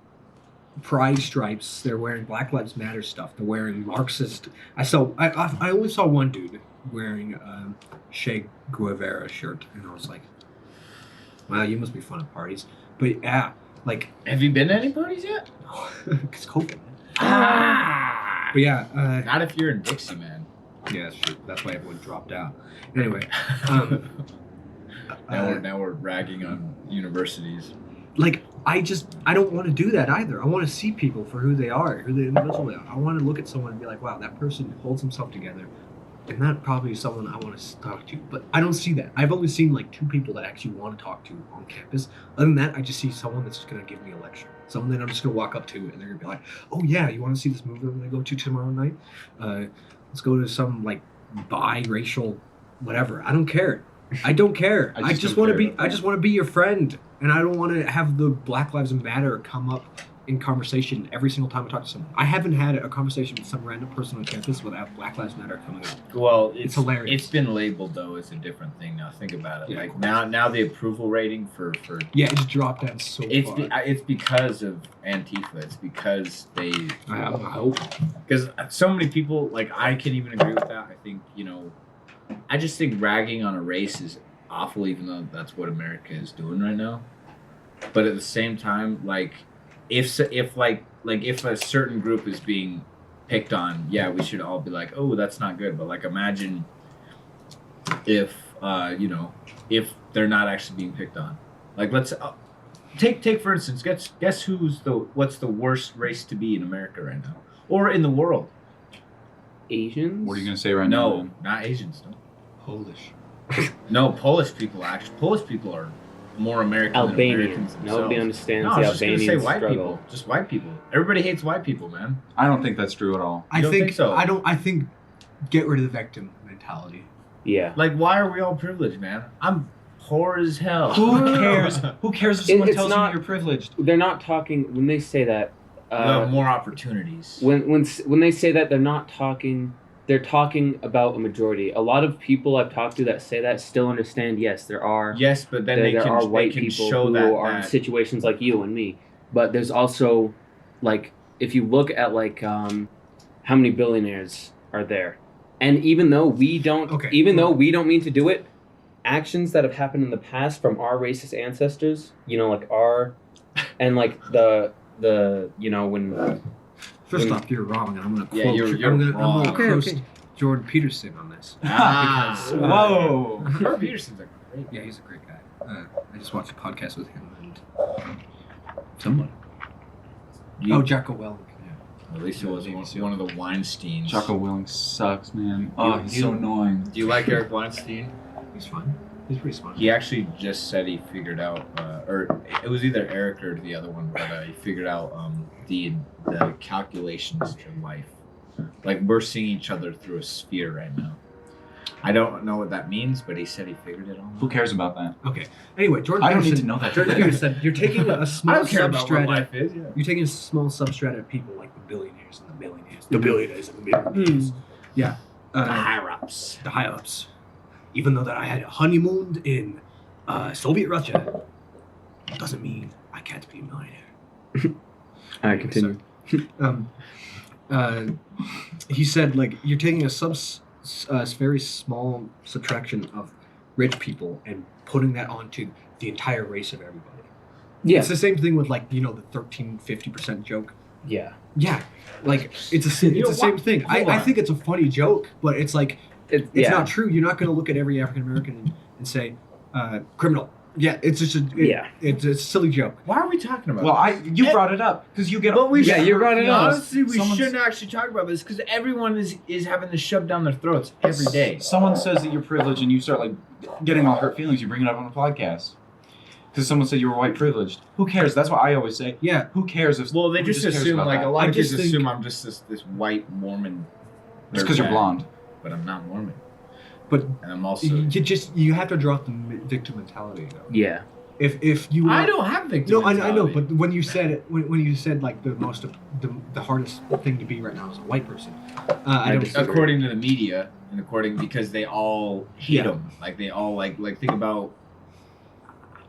pride stripes. They're wearing Black Lives Matter stuff. They're wearing Marxist. I only saw one dude wearing a Che Guevara shirt, and I was like, wow, you must be fun at parties. But yeah, like, Have you been to any parties yet? it's COVID. Ah! But yeah, Not if you're in Dixie, man. yeah, that's true. That's why everyone dropped out. Anyway, Now we're ragging on universities. like I don't want to do that either. I want to see people for who they are, who the individual they are. I want to look at someone and be like, wow, that person holds himself together, and that probably is someone I want to talk to. But I don't see that. I've only seen like 2 people that I actually want to talk to on campus. Other than that, I just see someone that's gonna give me a lecture. Someone that I'm just gonna walk up to and they're gonna be like, oh yeah, you want to see this movie I'm gonna go to tomorrow night? Let's go to some like biracial whatever. I don't care. I don't care. I just want to be your friend, and I don't want to have the Black Lives Matter come up in conversation every single time I talk to someone. I haven't had a conversation with some random person on campus without Black Lives Matter coming up. Well, It's hilarious. It's been labeled though as a different thing now. Think about it. Yeah, like of course. now the approval rating for Yeah, it's dropped down so far. it's because of Antifa. It's because they I hope. because so many people like I can even agree with that. I think I just think ragging on a race is awful, even though that's what America is doing right now. But at the same time, like if a certain group is being picked on, yeah, we should all be like, oh, that's not good. But like, imagine if if they're not actually being picked on. Like, let's take for instance, guess what's the worst race to be in America right now, or in the world? Asians. What are you gonna say right now? No, man? not Asians. No. Polish. No, Polish people actually. Polish people are more American than Albanians. Americans themselves. Nobody understands No, I the was just gonna Albanians say white struggle. people. Just white people. Everybody hates white people, man. I don't think that's true at all. I don't think, think so? I think get rid of the victim mentality. Yeah. Like, why are we all privileged, man? I'm poor as hell. Who cares? Who cares if someone It's tells not- you you're privileged? They're not talking when they say that. You have more opportunities. When they say that, they're not talking. They're talking about a majority. A lot of people I've talked to that say that still understand. Yes, there are. Yes, but then there are white they can people show who that, are in situations like you and me. But there's also, like, if you look at like how many billionaires are there, and even though we don't, though we don't mean to do it, actions that have happened in the past from our racist ancestors, like and like the when. First off, you're wrong, and I'm going to quote. Yeah, you're I'm gonna wrong. quote Jordan Peterson on this. Ah, Whoa. Jordan Peterson's a great. Yeah, he's a great guy. I just watched a podcast with him and someone. Jocko Willink. Yeah. At least it was one of the Weinsteins. Jocko Willink sucks, man. Oh, he's so annoying. Do you like Eric Weinstein? He's fine. He's pretty smart. He actually just said he figured out, or it was either Eric or the other one, but he figured out the calculations to life. Like, we're seeing each other through a sphere right now. I don't know what that means, but he said he figured it all out. Who cares about that? Okay. Anyway, Jordan I don't Peterson. need to know that. Jordan Peterson, you're taking a I small don't care about what substrata. life is. Yeah. You're taking a small substrata of people like the billionaires and the millionaires. The billionaires and the millionaires. Yeah. The higher ups. The high ups. Even though that I had honeymooned in Soviet Russia, doesn't mean I can't be a millionaire. All right, continue. He said, like, you're taking a very small subtraction of rich people and putting that onto the entire race of everybody. Yeah. It's the same thing with, like, the 50% joke. Yeah. Yeah. Like, it's the same thing. I think it's a funny joke, but it's like, it's not true. You're not going to look at every African American and say, criminal. Yeah, it's just it's a silly joke. Why are we talking about Well, this? you brought it up because you get. But we Yeah, should- you brought it up. Honestly, we shouldn't actually talk about this because everyone is having this shoved down their throats every day. Someone says that you're privileged and you start like getting all hurt feelings. You bring it up on a podcast because someone said you were white privileged. Who cares? That's what I always say. Yeah. Who cares if? Well, they who just cares assume, about like, that? a lot I of kids just think- assume I'm just this white Mormon. It's because you're dirtbag, blonde. But I'm not Mormon. But And I'm also. you have to drop the victim mentality, though. Yeah. If you I don't have victim No, I know, mentality. but when you said it, when you said like the hardest thing to be right now is a white person, I don't. According to the media, and because they all hate Yeah. them, like they all like think about.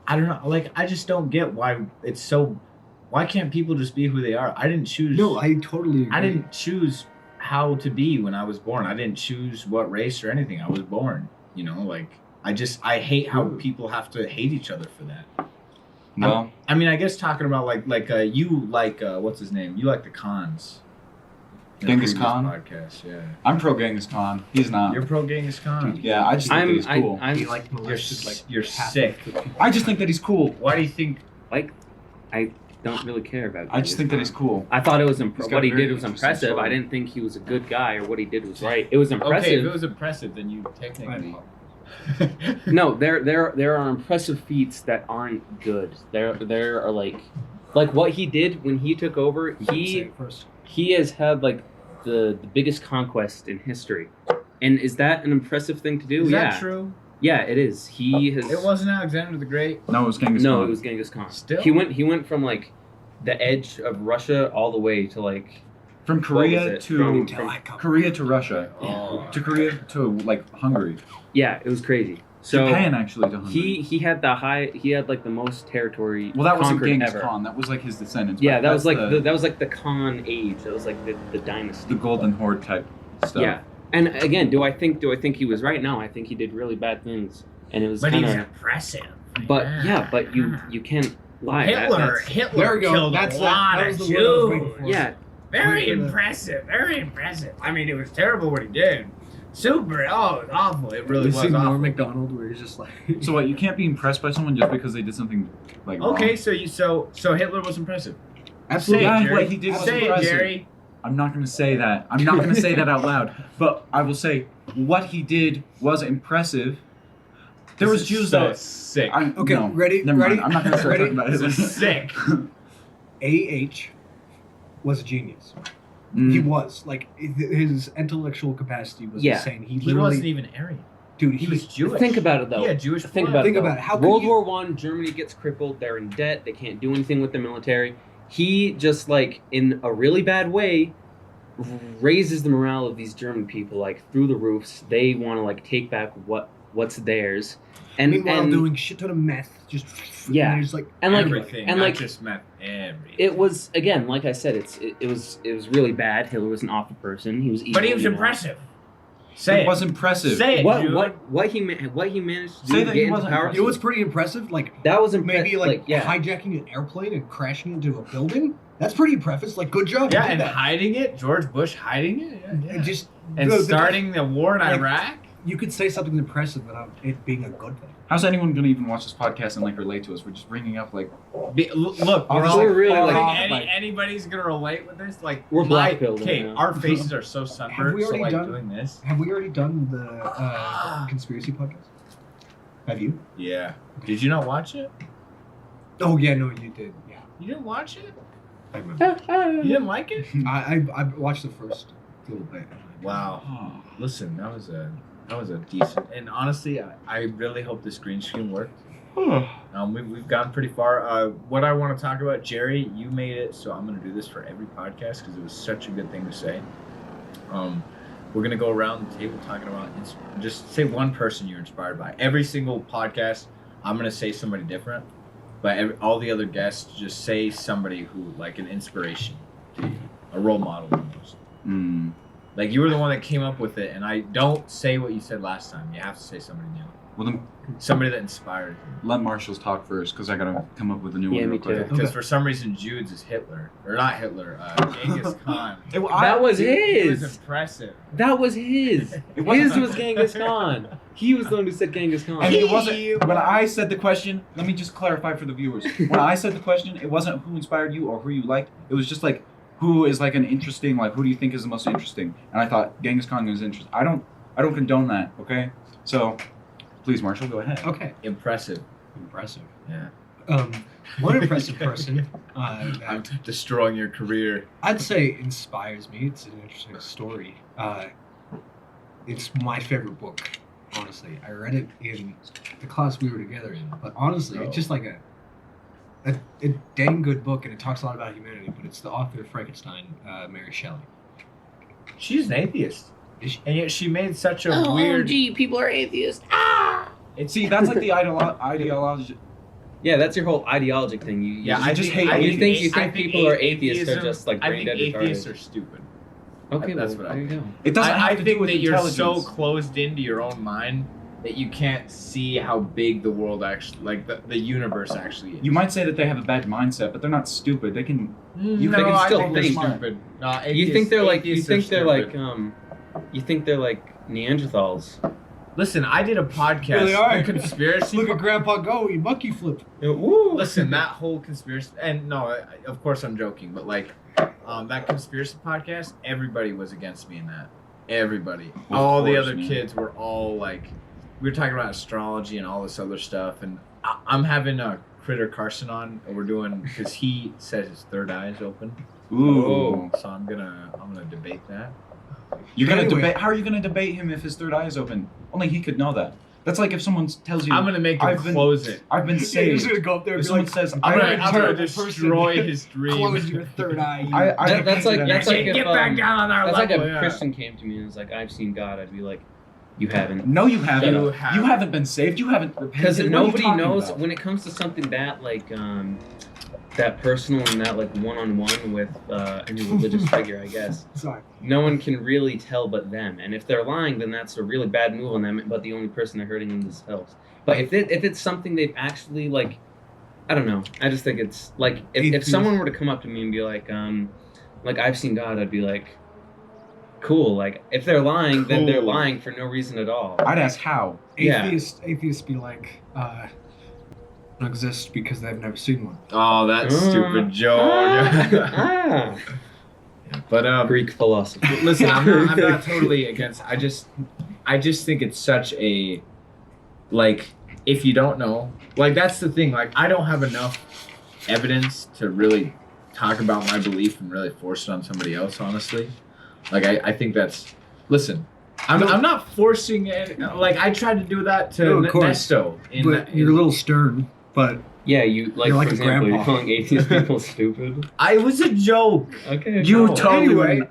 I don't know, like I just don't get why it's so. Why can't people just be who they are? I didn't choose. No, I totally agree. I didn't choose how to be when I was born. I didn't choose what race or anything. I was born. Like I hate how people have to hate each other for that. Well, I mean, I guess talking about you like what's his name? You like the Khans. In a Genghis previous Khan? Podcast, yeah. I'm pro Genghis Khan. He's not. You're pro Genghis Khan. Yeah, I just think that he's cool. He like molested like You're half sick. of the people. I just think that he's cool. Why do you think? I don't really care about. I just think that he's cool. I thought it was He's got what a he very did was interesting impressive. I story. didn't think he was a good guy or what he did was right. It was impressive. Okay, if it was impressive, then you technically. No, there are impressive feats that aren't good. There are like what he did when he took over. Say He it first. has had like the biggest conquest in history, and is that an impressive thing to do? Is yeah, that true? Yeah, it is. He has. It wasn't Alexander the Great. No, it was Genghis No, Khan. it was Genghis Khan. Still? He went from like the edge of Russia all the way to like From what was Korea it? to Until I come. Korea to Russia. Oh. To Korea to like Hungary. yeah, it was crazy. So Japan actually to Hungary. he had like the most territory. Well, that wasn't conquered Genghis ever. Khan. That was like his descendants. Yeah, but that was that's like that was like the Khan age. That was like the dynasty. the Golden Horde type stuff. Yeah, and again, do I think he was right? No, I think he did really bad things, and it was But kind he's of. impressive. But you can't lie. Hitler There we go. killed That's a lot that of was the word I was waiting Jews. for. Yeah, Very impressive. Very impressive. I mean, it was terrible what he did. Super. Oh, it was awful. It really You was see awful. Norm Macdonald, where he's just like. So what? You can't be impressed by someone just because they did something like wrong? Okay, so Hitler was impressive. Absolutely. Say it, Yeah, Jerry. what he did was Say it, impressive. Jerry. I'm not going to say that. I'm not going to say that out loud. But I will say what he did was impressive. There was Jews that. Sick. Okay, no, ready? Never Ready? mind. I'm not going to start Ready? talking about This it. is sick. A.H. was a genius. Mm. He was like his intellectual capacity was Yeah. insane. He He literally, wasn't even Aryan. dude. He was Jewish. Think about it though. Yeah, Jewish. Think blood. about Think it. about though. it. How could World you- War One, Germany gets crippled. They're in debt. They can't do anything with the military. He just like in a really bad way raises the morale of these German people like through the roofs. They want to like take back what's theirs, and meanwhile doing shit ton of meth, just Yeah. and there's like and like everything. and not like just meant everything. it was again like I said, it was really bad. Hitler was an awful person. He was evil. But he was you know. impressive. Say It it. was impressive. Say it, dude. What he managed to do Say to that get he into wasn't power. impressive. You know what's pretty impressive? Like That was maybe like yeah. hijacking an airplane and crashing into a building. That's pretty impressive. It's like good job. you Yeah, did and that. hiding it. George Bush hiding it. Yeah. And just And the- starting the war in like- Iraq. you could say something impressive without it being a good thing. How's anyone going to even watch this podcast and like relate to us? We're just bringing up like. Look, we're Obviously, all, we're really, think like- anybody's gonna relate with this. Like We're my- black-pilled right Okay, now. our faces are so Have sunburned. we So already like done- doing this. Have we already done the conspiracy podcast? Have you? Yeah. Did you not watch it? Oh yeah, no, you did. Yeah, You didn't watch it? I remember. You didn't like it? I watched the first little bit. Wow. Listen, that was a decent. And honestly, I really hope this green screen worked. We've gotten pretty far. What I want to talk about, Jerry, you made it, so I'm going to do this for every podcast because it was such a good thing to say. We're going to go around the table talking about, just say one person you're inspired by. Every single podcast, I'm going to say somebody different, but all the other guests, just say somebody who, like an inspiration to you, a role model almost. Mm. Like, you were the one that came up with it, and I don't say what you said last time. You have to say somebody new. Well, then Somebody that inspired you. let Marshall's talk first because I got to come up with a new Yeah, one me real quick. too. Because Okay. for some reason, Jude's is Hitler. Or not Hitler, Genghis Khan. That was It was his. impressive. That was his. It wasn't- His was Genghis Khan. He was the one who said Genghis Khan. And it wasn't. When I said the question, let me just clarify for the viewers. When I said the question, it wasn't who inspired you or who you liked. It was just like who is like an interesting, like who do you think is the most interesting? And I thought Genghis Khan was interesting. I don't condone that. Okay, so please, Marshall, go ahead. Okay, Impressive. impressive. Yeah. One impressive person I'm that destroying your career. I'd say inspires me. It's an interesting story. It's my favorite book. Honestly, I read it in the class we were together in. But honestly, it's just like a dang good book, and it talks a lot about humanity. But it's the author of Frankenstein, Mary Shelley. She's an atheist. Is she? And yet she made such a weird... people are atheists. See, that's like the ideology. Yeah, that's your whole ideologic thing. You Yeah, I I just think, hate- I you think I people are atheists are atheism- just like I brain think dead atheists retarded. are stupid. Okay, That's well, what I there you go. It doesn't have I to do think with that you're so intelligence. closed into your own mind that you can't see how big the world actually, like the universe actually is. You might say that they have a bad mindset, but they're not stupid. They can. You they can I still think they're think. stupid. No, You think they're like atheists are you think they're like Neanderthals. Listen, I did a podcast. They are. The conspiracy. Look at Grandpa go! He monkey flipped. Woo! Listen, that whole conspiracy, and no, of course I'm joking, but like, that conspiracy podcast, everybody was against me in that. Everybody, Of all the course, other man. kids were all like, we were talking about astrology and all this other stuff, and I'm having Critter Carson on, and we're doing because he says his third eye is open, Ooh. so I'm gonna debate that. You're gonna Anyway. debate. How are you gonna debate him if his third eye is open? Only he could know that. That's like if someone tells you. I'm gonna make him I've been- close it. I've been You're saved. just gonna go up there and If be someone like, says, I'm gonna terrible destroy person. his dream. Close your third eye. That's like That's if, get back down on our That's like level. a yeah. Christian came to me and was like, "I've seen God." I'd be like, "You haven't," No, you haven't. You You haven't. haven't been saved. You haven't because repented. What are you nobody talking knows about? when it comes to something that like that personal and that like one-on-one with any religious figure. I guess Sorry. no one can really tell but them, and if they're lying, then that's a really bad move on them. But the only person they're hurting themselves. But if it's something they've actually like, I don't know. I just think it's like if Atheist. someone were to come up to me and be like, like I've seen God, I'd be like, cool. Like if they're lying, then they're Cool. lying for no reason at all. I'd ask how. Yeah. Atheists be like, don't exist because they've never seen one. Oh, that stupid joke. Ah. But Greek philosophy. listen, I'm not totally against. I just think it's such a, like, if you don't know, like that's the thing. Like I don't have enough evidence to really talk about my belief and really force it on somebody else. Honestly, like I think that's. Listen, I'm not forcing it. Like I tried to do that to No, of course. Nesto. You're a little stern, but Yeah, you like, You're like for a example, grandpa. you're calling atheist people stupid. It was a joke. Okay. You cool. totally Anyway. wouldn't.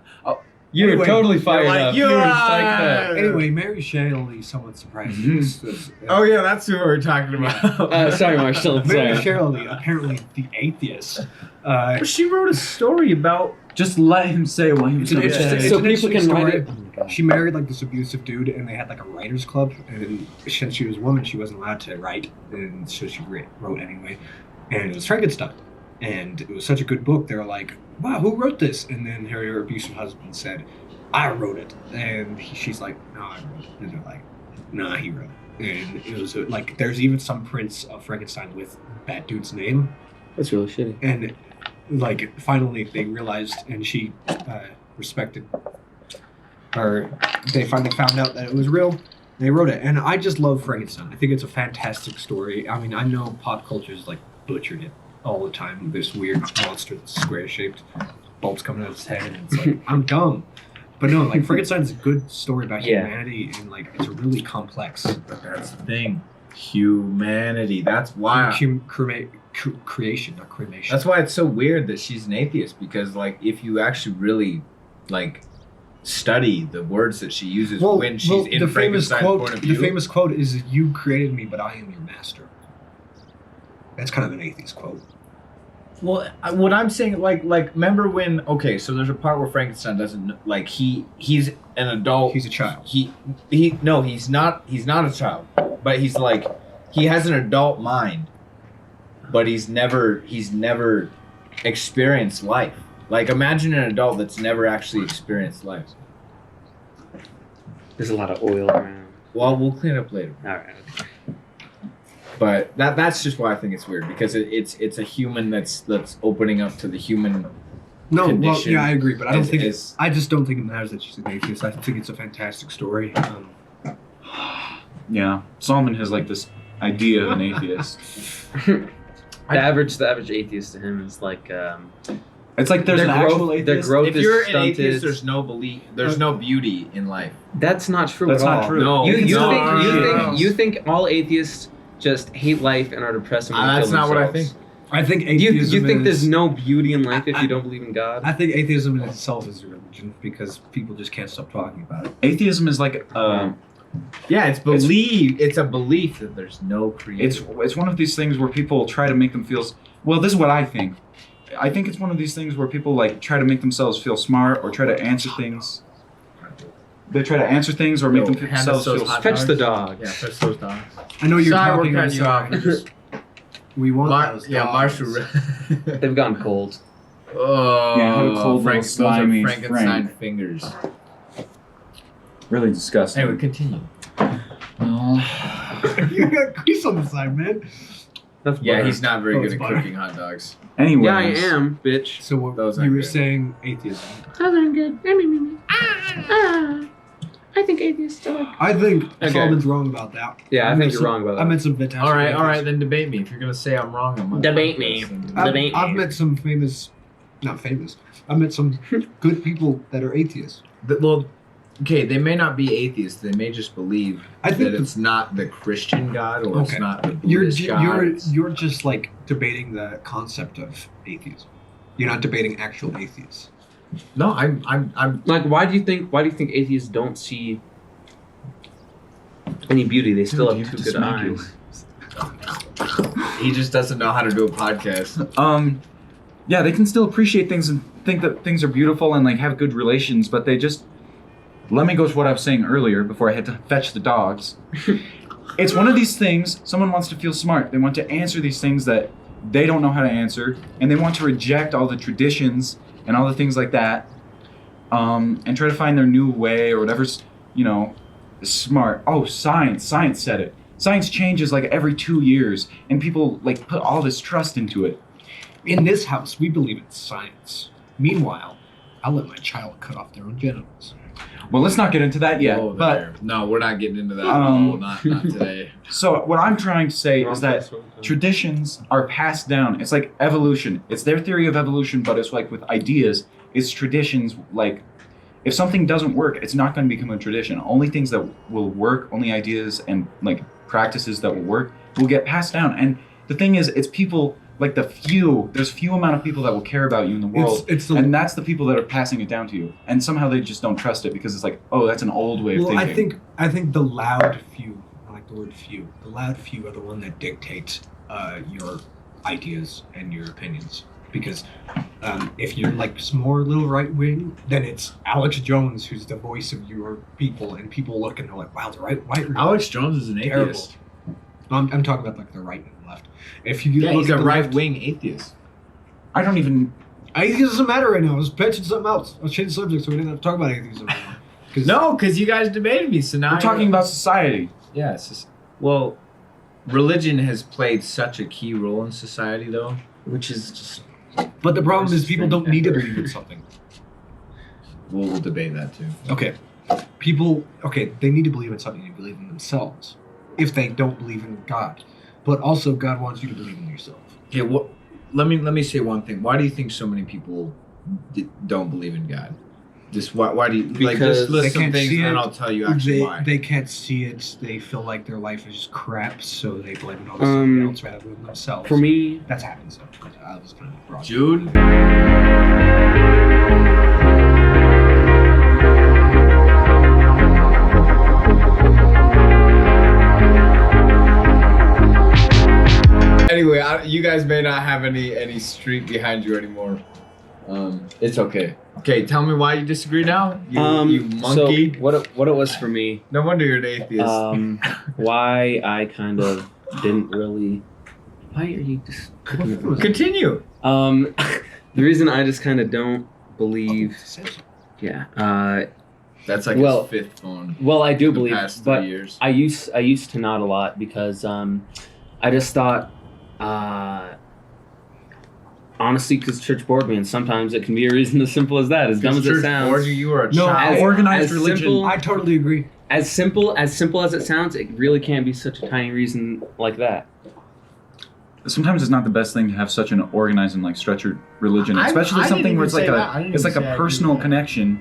You were Anyway, totally fired like, up. you You were are- psyched up. anyway, Mary Shelley will be somewhat surprised. Mhm. Oh yeah, that's who we were talking about. Sorry, Marshall. Mary Sorry. Shelley, apparently the atheist. She wrote a story about. Just let him say what he was It's an going to interesting- say. it's So an people interesting can write story. it. She married like this abusive dude, and they had like a writers' club. And since she was a woman, she wasn't allowed to write, and so she wrote anyway. And it was Frankenstein, and it was such a good book. They were like, "Wow, who wrote this?" And then her abusive husband said, "I wrote it," and she's like, "No, I wrote it." And they're like, "Nah, he wrote it." And it was like, there's even some prints of Frankenstein with that dude's name. That's really shitty. And like finally they realized, and she respected, or they finally found out that it was real. They wrote it, and I just love Frankenstein. I think it's a fantastic story. I mean, I know pop culture's like butchered it all the time. This weird monster that's square shaped, bulbs coming out of its head, and it's like I'm dumb. But no, like Frankenstein's a good story about Yeah. humanity, and like it's really complex. But that's the thing. Humanity. That's why. Creation, not cremation. That's why it's so weird that she's an atheist, because like if you actually really like study the words that she uses when she's in the famous Frankenstein's quote. point of view. The famous quote is, "You created me, but I am your master." That's kind of an atheist quote. Well, what I'm saying, like remember when? Okay, so there's a part where Frankenstein doesn't like he's an adult. He's a child. No, he's not a child, but he's like he has an adult mind, but he's never experienced life. Like imagine an adult that's never actually experienced life. There's a lot of oil around. Well, we'll clean up later. All right. Okay. But that's just why I think it's weird, because it's a human that's opening up to the human. No, well, Condition yeah, I agree, but I don't is- think is- I just don't think it matters that she's an atheist. I think it's a fantastic story. Yeah, Solomon has like this idea of an atheist. The average atheist to him is like It's like there's their an growth, actual their atheist. growth If is you're an stunted. atheist, there's no belief. There's no beauty in life. That's not true That's at not all. true. No, You think all atheists just hate life and are depressed and want to That's kill not what I themselves? think. I think You atheism think is, there's no beauty in life if you don't believe in God? I think atheism in itself is a religion because people just can't stop talking about it. Atheism is like Yeah, it's belief. It's a belief that there's no creator. it's one of these things where people try to make them feel. Well, this is what I think. I think it's one of these things where people like try to make themselves feel smart or try to answer things. They try to answer things or make Yo, themselves hand us feel. those hot Fetch the dogs. dogs. Yeah, fetch those dogs. I know you're Sorry, talking we're on cutting you off. Just, we want those dogs. Marshall. They've gone cold. Oh, Yeah, have a cold little those are slimy Frankenstein Frank. fingers. Really disgusting. Anyway, continue. You got grease on the side, man. That's Yeah, butter. he's not very Oh, good it's at butter. cooking hot dogs. Anyways, Yeah, I am, bitch. So what Those you aren't were good. saying atheism. Those aren't good. I think atheists are like. I think Okay. Solomon's wrong about that. Yeah, I meant think you're some- wrong about that. I meant some fantastic. All right, atheists. then debate me. If you're gonna say I'm wrong, I'm Debate me. I've met some famous, not famous. I've met some good people that are atheists. Well, okay, they may not be atheists. They may just believe I think that it's not the Christian God or it's Okay. not the You're Buddhist God. you're just like debating the concept of atheism. You're not debating actual atheists. No, I'm. Like, why do you think atheists don't see any beauty? They still Dude, have you two good have to eyes. He just doesn't know how to do a podcast. Yeah, they can still appreciate things and think that things are beautiful and like have good relations, but they just. Let me go to what I was saying earlier before I had to fetch the dogs. It's one of these things. Someone wants to feel smart. They want to answer these things that they don't know how to answer, and they want to reject all the traditions and all the things like that, and try to find their new way or whatever's, smart. Oh, science said it. Science changes like every 2 years, and people like put all this trust into it. In this house, we believe in science. Meanwhile, I'll let my child cut off their own genitals. Well, let's not get into that yet. Whoa But there. No, we're not getting into that. No, not today. so what I'm trying to say is that traditions are passed down. It's like evolution. It's their theory of evolution, but it's like with ideas. It's traditions. Like, if something doesn't work, it's not going to become a tradition. Only things that will work, only ideas and like practices that will work, will get passed down. And the thing is, it's people like there's few amount of people that will care about you in the world, and that's the people that are passing it down to you. And somehow they just don't trust it because it's like, oh, that's an old way of thinking. I think the loud few, I like the word few. The loud few are the one that dictates your ideas and your opinions. Because if you're like more little right wing, then it's Alex Jones who's the voice of your people, and people look and they're like, wow, the right. Alex Jones is an terrible. atheist. I'm talking about like the right and the left. If you Yeah, look he's at a the right left, wing atheist. I don't even. it doesn't matter right now. Let's mention something else. Let's change the subject so we didn't have to talk about atheism anymore. No, because you guys debated me, so now We're talking about society. Yeah, well, religion has played such a key role in society, though. Which is just. But the problem is people don't need to believe in something. We'll debate that too. Okay. They need to believe in something and believe in themselves if they don't believe in God. But also, God wants you to believe in yourself. Okay, let me say one thing. Why do you think so many people don't believe in God? Just why do you like? Just list some things, and then I'll tell you actually why. They can't see it. They feel like their life is crap, so they blame it on somebody else rather than themselves. For me, that's happened. So I was kind of broad. Jude. Anyway, you guys may not have any street behind you anymore. It's okay. Okay, tell me why you disagree now. You monkey. So what it was for me. No wonder you're an atheist. Why I kind of didn't really. Why are you just continue? The reason I just kind of don't believe. Yeah. That's like his fifth phone. Well, I do believe, past 3 but years. I used to not a lot because I just thought. Honestly, because church bored me, and sometimes it can be a reason as simple as that. As dumb as it sounds. You are a child. Organized religion. Simple, I totally agree. As simple as it sounds, it really can be such a tiny reason like that. Sometimes it's not the best thing to have such an organized and like structured religion, especially something where it's like a personal connection.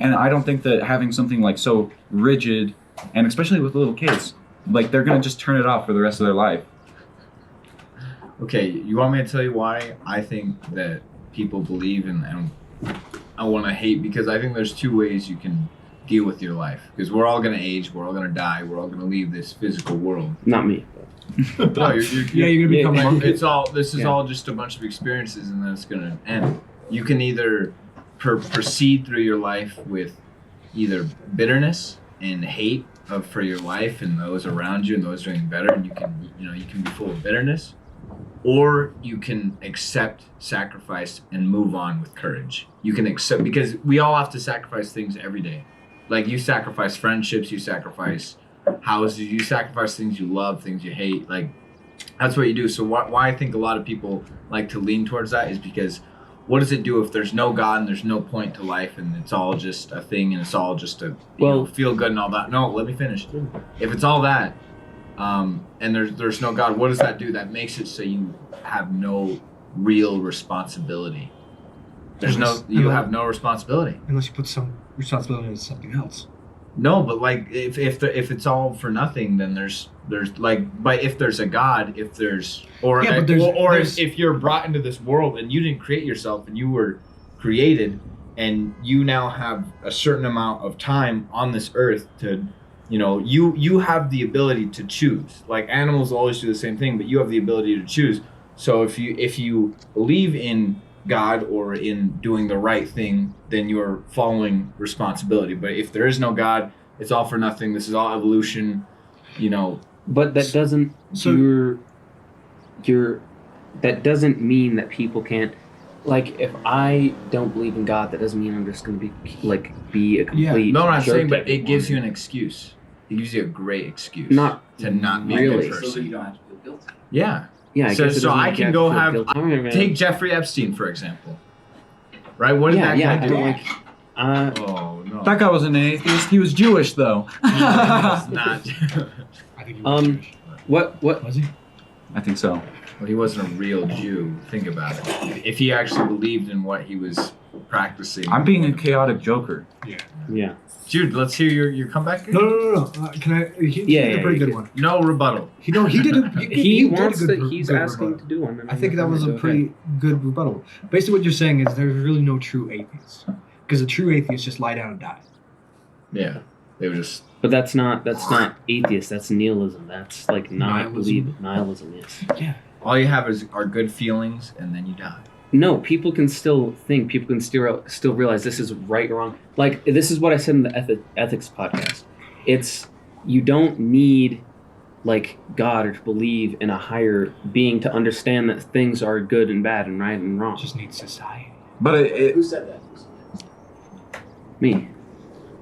And I don't think that having something like so rigid, and especially with little kids, like they're gonna just turn it off for the rest of their life. Okay, you want me to tell you why I think that people believe and I want to hate? Because I think there's 2 ways you can deal with your life. Because we're all going to age, we're all going to die, we're all going to leave this physical world. Not me. No, you're going to become This is all just a bunch of experiences, and then it's going to end. You can either proceed through your life with either bitterness and hate for your life and those around you and those doing better, and you can be full of bitterness. Or you can accept sacrifice and move on with courage. You can accept, because we all have to sacrifice things every day. Like you sacrifice friendships, you sacrifice houses, you sacrifice things you love, things you hate. Like that's what you do. So why I think a lot of people like to lean towards that is because what does it do if there's no God and there's no point to life and it's all just a thing and it's all just to feel good and all that? No, let me finish. If it's all that, and there's no God, what does that do? That makes it so you have no real responsibility. You have no responsibility unless you put some responsibility into something else. No, but like if it's all for nothing, then there's like, but if there's a God, if you're brought into this world and you didn't create yourself and you were created and you now have a certain amount of time on this earth to. You have the ability to choose. Like animals always do the same thing, but you have the ability to choose. So if you believe in God or in doing the right thing, then you're following responsibility. But if there is no God, it's all for nothing. This is all evolution, But that doesn't that doesn't mean that people can't like if I don't believe in God, that doesn't mean I'm just gonna be a complete. No, I'm jerk saying, but it everyone. gives you an excuse. It gives you a great excuse. Not to not be really. a good So that person. you don't have to feel guilty. Yeah. Yeah, I So- guess it so doesn't I make can you go feel have- guilty. I don't even- Take Jeffrey Epstein, for example. Right? What did yeah, that yeah, guy I do? don't like. Oh, no. That guy was an atheist. He was Jewish, though. It's not. I think he was Jewish. What? Was he? I think so. Well, he wasn't a real Jew. Think about it. If he actually believed in what he was practicing. I'm being a chaotic joker. Yeah. Jude, let's hear your comeback. No. Can I? He did a pretty good one. No rebuttal. He did a. He did a wants good to. He's good asking rebuttal. to do one. and I I'm think that gonna was a go pretty good rebuttal. Basically, what you're saying is there's really no true atheists, because a true atheist just lie down and die. Yeah. They were just. But that's not atheist. That's nihilism. That's like not Nihilism? believe nihilism. Yes. Yeah. All you have are good feelings, and then you die. No, people can still think. People can still realize this is right or wrong. Like this is what I said in the ethics podcast. It's you don't need like God or to believe in a higher being to understand that things are good and bad and right and wrong. Just need society. But Who said that? Me,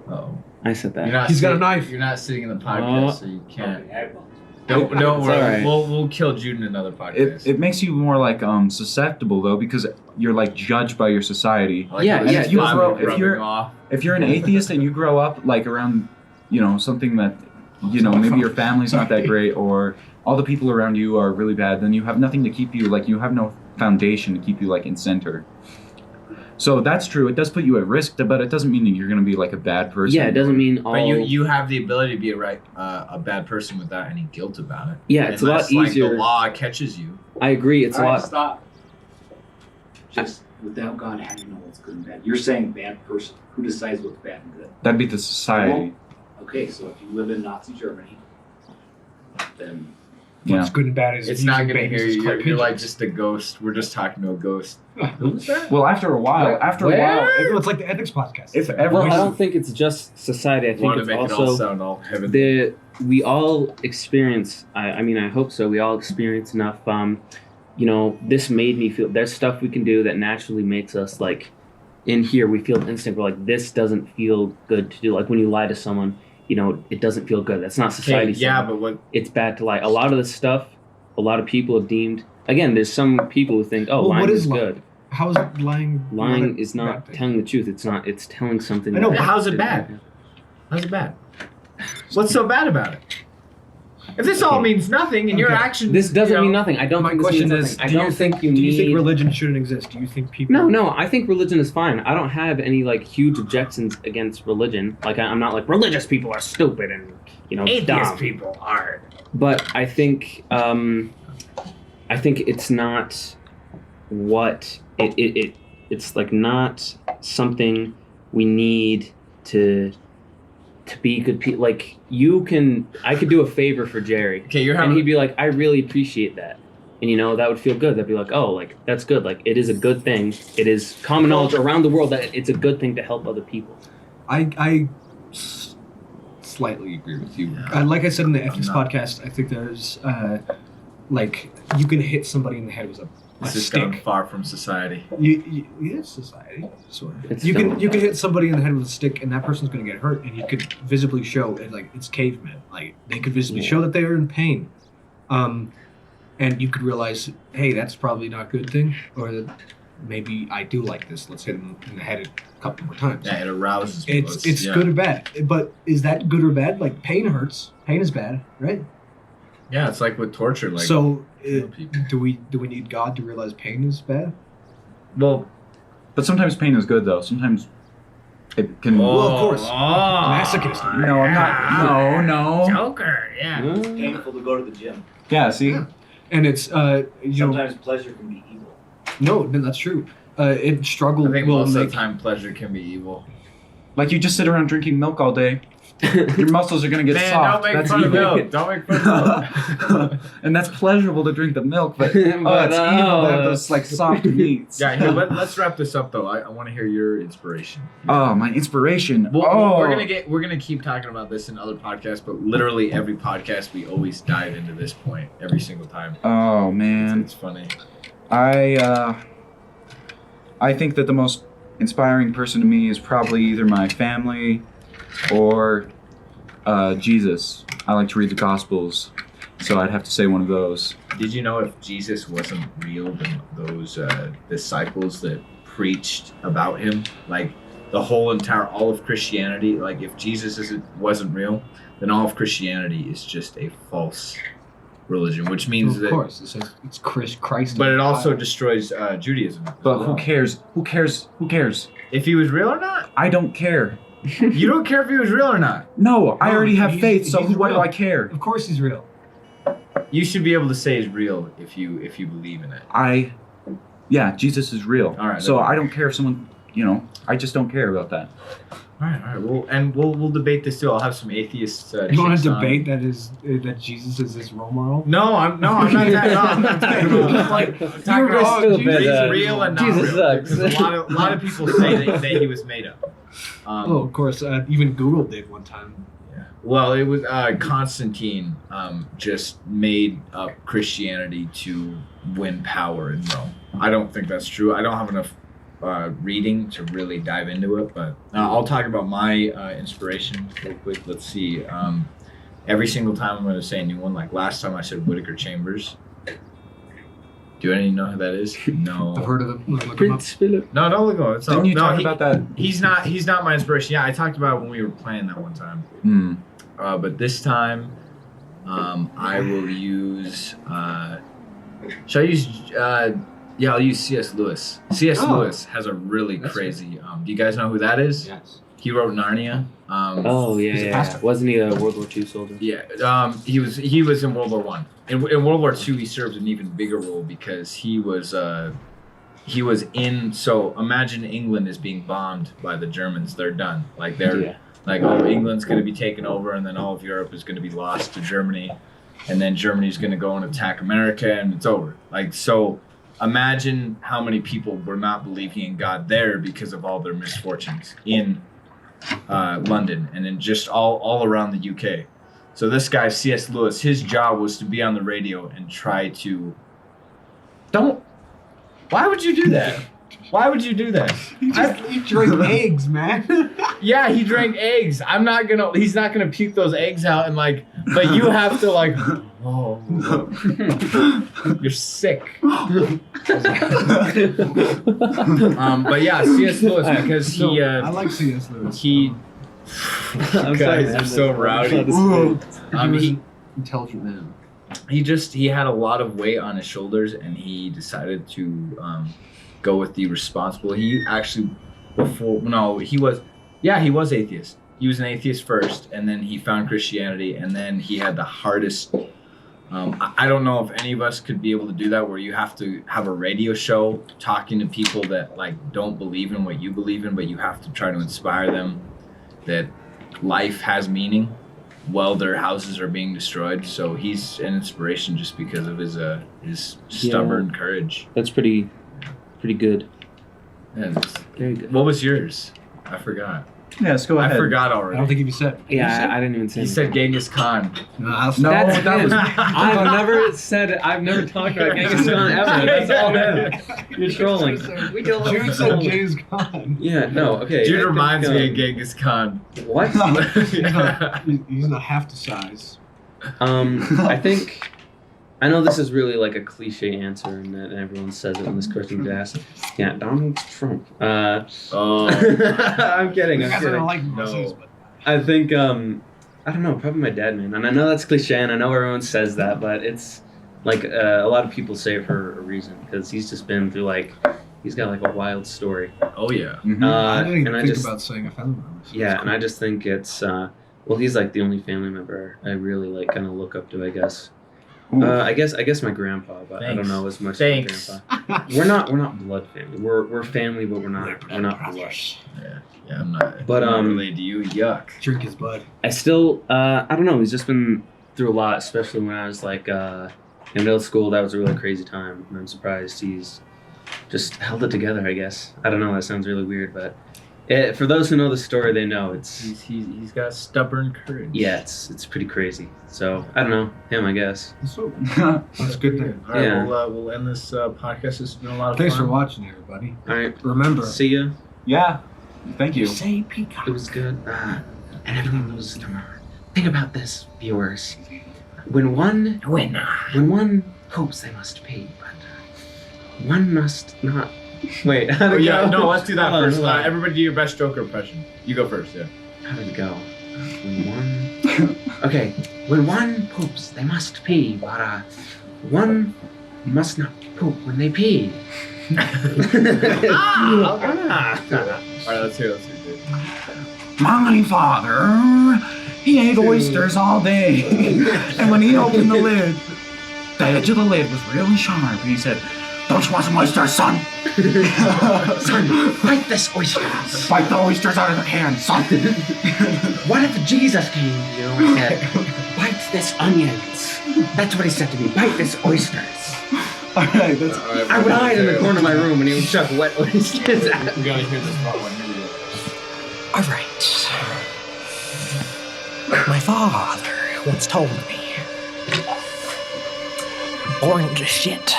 Oh. I said that. You're not He's got a sitting- knife. You're not sitting in the podcast, so you can't. Okay, I apologize. Don't It's worry. alright. We'll kill Jude in another podcast. it makes you more like susceptible though, because you're like judged by your society. I like Yeah, how yeah, this you is grow- rubbing if you're- off. If you're an atheist and you grow up like around, something that, maybe your family's not that great or all the people around you are really bad, then you have nothing to keep you, like you have no foundation to keep you like in center. So that's true. It does put you at risk, but it doesn't mean that you're going to be like a bad person. Yeah, it doesn't mean all. But you have the ability to be a bad person without any guilt about it. Yeah, it's Unless, a lot easier. Like, the law catches you. I agree. It's All a right, lot. stop. Just without God, how do you know what's good and bad? You're saying bad person. Who decides what's bad and good? That'd be the society. Okay, so if you live in Nazi Germany, then Yeah. What's good and bad is It's using not gonna babies hear as you. clay You're like pigeons. just a ghost. We're just talking to a ghost. Who's that? Well, after a while, It's like the ethics podcast. if Well, everyone, I don't think it's just society. I think Want to it's make it all also sound all heavenly. we all experience. I mean, I hope so. We all experience enough. This made me feel. There's stuff we can do that naturally makes us like. In here, we feel instinct. We're like, this doesn't feel good to do. Like when you lie to someone, it doesn't feel good. That's not Okay, society. yeah, but what? It's bad to lie. A lot of the stuff, a lot of people have deemed. Again, there's some people who think, oh, Well, lying what is is lying? good. How is lying? Lying a is bad not thing? telling the truth. It's not. It's telling something. I know, that- but how's it bad? How's it bad? What's so bad about it? If this all means nothing and your Okay. actions, This doesn't mean nothing. I don't My think this question means is: nothing. I don't think you do need. you think religion shouldn't exist? Do you think people? No. I think religion is fine. I don't have any like huge objections against religion. Like I'm not like religious people are stupid and dumb. people are. But I think it's not what it's like not something we need to be good people. Like I could do a favor for Jerry, Okay, you're and having. he'd be like, I really appreciate that. And that would feel good. That'd be like, oh, like that's good. Like it is a good thing. It is common knowledge around the world that it's a good thing to help other people. I slightly agree with you. Like I said in the ethics podcast, I think there's like you can hit somebody in the head with a This is gone stick. far from society. It's society, sort of. It's You still- can hit somebody in the head with a stick, and that person's going to get hurt, and you could visibly show it, like it's cavemen. Like they could visibly show that they are in pain, and you could realize, hey, that's probably not a good thing, or that maybe I do like this. Let's hit him in the head a couple more times. Yeah, it arouses people. It's good or bad, but is that good or bad? Like pain hurts. Pain is bad, right? Yeah, it's like with torture. Like So kill people. do we need God to realize pain is bad? Well, but sometimes pain is good though. Sometimes it can. Well, of course. Masochist. No, I'm not. No. Joker. Yeah. it's painful to go to the gym. Yeah. See. Yeah. And it's Sometimes pleasure can be evil. no, that's true. It struggle I think will most of make the time pleasure can be evil. Like you just sit around drinking milk all day. Your muscles are gonna get Man, soft. don't make That's fun of evil. milk. Don't make fun of milk. And that's pleasurable to drink the milk, but it's evil to have those like soft meats. Yeah, here, let's wrap this up though. I want to hear your inspiration. Oh, my inspiration. We're gonna keep talking about this in other podcasts, but literally every podcast we always dive into this point every single time. Oh man, It's funny. I think that the most inspiring person to me is probably either my family or Jesus. I like to read the Gospels, so I'd have to say one of those. Did you know if Jesus wasn't real, then those disciples that preached about him, like the whole entire, all of Christianity, like if Jesus wasn't real, then all of Christianity is just a false religion, which means Of that. course, it says it's Christ. But in it the also Bible. destroys Judaism. as But well. who cares? Who cares? Who cares? If he was real or not? I don't care. You don't care if he was real or not. No, I No, already have he's- faith, so he's why do real. I care? Of course, he's real. You should be able to say he's real if you believe in it. Yeah, Jesus is real. All right, So okay. I don't care if someone, I just don't care about that. All right. We'll debate this too. I'll have some atheists. You want chicks to on. debate that Jesus is his role model? No, I'm not. I'm not talking about. Like, I'm talking You're about wrong, stupid, he's real and not Jesus real. sucks. Because a lot of people say that he was made up. Oh, of course. Even Google did one time. Yeah. Well, it was Constantine just made up Christianity to win power in Rome. I don't think that's true. I don't have enough reading to really dive into it, but I'll talk about my inspiration real quick. Let's see. Every single time I'm going to say a new one. Like last time I said Whitaker Chambers. Do any of you know who that is? No. I've heard of him. Look him up. Prince Philip. No, don't look at it. It's Didn't you no, talk he- about that? He's not my inspiration. Yeah, I talked about it when we were playing that one time. But this time, I will use. Shall I use? Yeah, I'll use C.S. Lewis. C.S. Oh, Lewis has a really that's crazy. Do you guys know who that is? Yes. He wrote Narnia. Oh yeah, He's a yeah. pastor. Wasn't he a World War II soldier? Yeah. He was in World War One. In World War II, he served an even bigger role because he was in. So imagine England is being bombed by the Germans. They're done. Like they're. Yeah. Like, oh, England's going to be taken over, and then all of Europe is going to be lost to Germany, and then Germany's going to go and attack America, and it's over. Like, so imagine how many people were not believing in God there because of all their misfortunes in London and in just all around the UK. So this guy, C.S. Lewis, his job was to be on the radio and try to... Why would you do that? Why would you do that? He drank eggs, man. Yeah, he drank eggs. He's not gonna puke those eggs out and but you have to oh, you're sick. But yeah, C.S. Lewis, because he, I like C.S. Lewis. he, I'm guys are so rowdy. He was He, intelligent man. he had a lot of weight on his shoulders, and he decided to go with the responsible. He actually, he was atheist. He was an atheist first, and then he found Christianity, and then he had the hardest. I don't know if any of us could be able to do that, where you have to have a radio show talking to people that don't believe in what you believe in, but you have to try to inspire them that life has meaning while their houses are being destroyed. So he's an inspiration just because of his stubborn courage. That's pretty good. And Very good. what was yours? I forgot. Yes, go ahead. I forgot I already. don't think he said. Yeah, I didn't even say. He said Genghis Khan. No, I'll No, That's that him. was. I've never said it. I've never talked about Genghis Khan ever. That's all him. You're trolling. We don't like Jude said trolling. James Gunn. Yeah, no, okay. Dude I think, reminds me of Genghis Khan. What? He's not half the size. I think I know this is really like a cliche answer, and that everyone says it when this question is asked. Yeah, Donald Trump. Oh. I'm kidding. You I'm guys kidding. don't like No. Muslims, but I think I don't know, probably my dad, man. And I know that's cliche, and I know everyone says that, but it's like a lot of people say it for a reason, because he's just been through he's got a wild story. Oh yeah. Mhm. I didn't even and think about saying a family member. so Yeah, that's and I just think it's well, he's the only family member I really kind of look up to, I guess. Ooh. I guess my grandpa, but I don't Thanks. know as much Thanks. as my grandpa. We're not blood family. We're family, but we're not blood. Yeah, I'm not. But, I'm not related to you. Yuck. Drink his blood. I still I don't know. He's just been through a lot, especially when I was in middle school. That was a really crazy time, and I'm surprised he's just held it together, I guess. I don't know. That sounds really weird, but For those who know the story, they know it's. He's got stubborn courage. Yeah, it's pretty crazy. So I don't know him, I guess. So, that's good then. All right, Yeah. we'll end this podcast. It's been a lot of Thanks fun. for watching, everybody. All right, Remember, see ya. Yeah. Thank you. Say peacock. It was good. And everyone knows tomorrow. Think about this, viewers. When one hopes they must pay, but one must not. Wait, how Oh, did it yeah, go? no, let's do that Hold on, first. hold on. Everybody do your best Joker impression. You go first, yeah. How did it go? When one. Okay, when one poops, they must pee, but one must not poop when they pee. All right, let's hear it. My father, he ate oysters all day. And when he opened the lid, the edge of the lid was really sharp. He said, "Don't you want some oysters, son?" Son, bite this oyster. Bite the oysters out of the can, son. What if Jesus came to you and said, bite this onions? That's what he said to me, bite this oysters. All right, that's... I would hide in the corner of my room and he would chuck wet oysters at me. We gotta hear this part one. Here we go. All right. My father once told me, born to shit,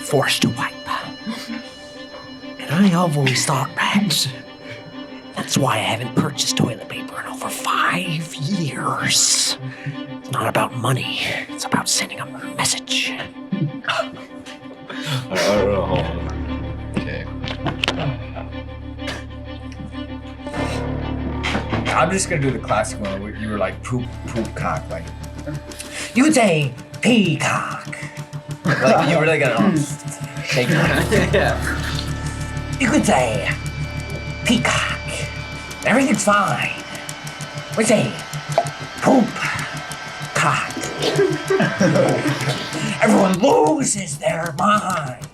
forced to wipe. And I always thought that. That's why I haven't purchased toilet paper in over 5 years. It's not about money, it's about sending a message. Okay. I'm just gonna do the classic one where you were like poop cock, like You would say peacock. like you really gotta shake it. Yeah. You could say peacock. Everything's fine. We say poop cock. Everyone loses their mind.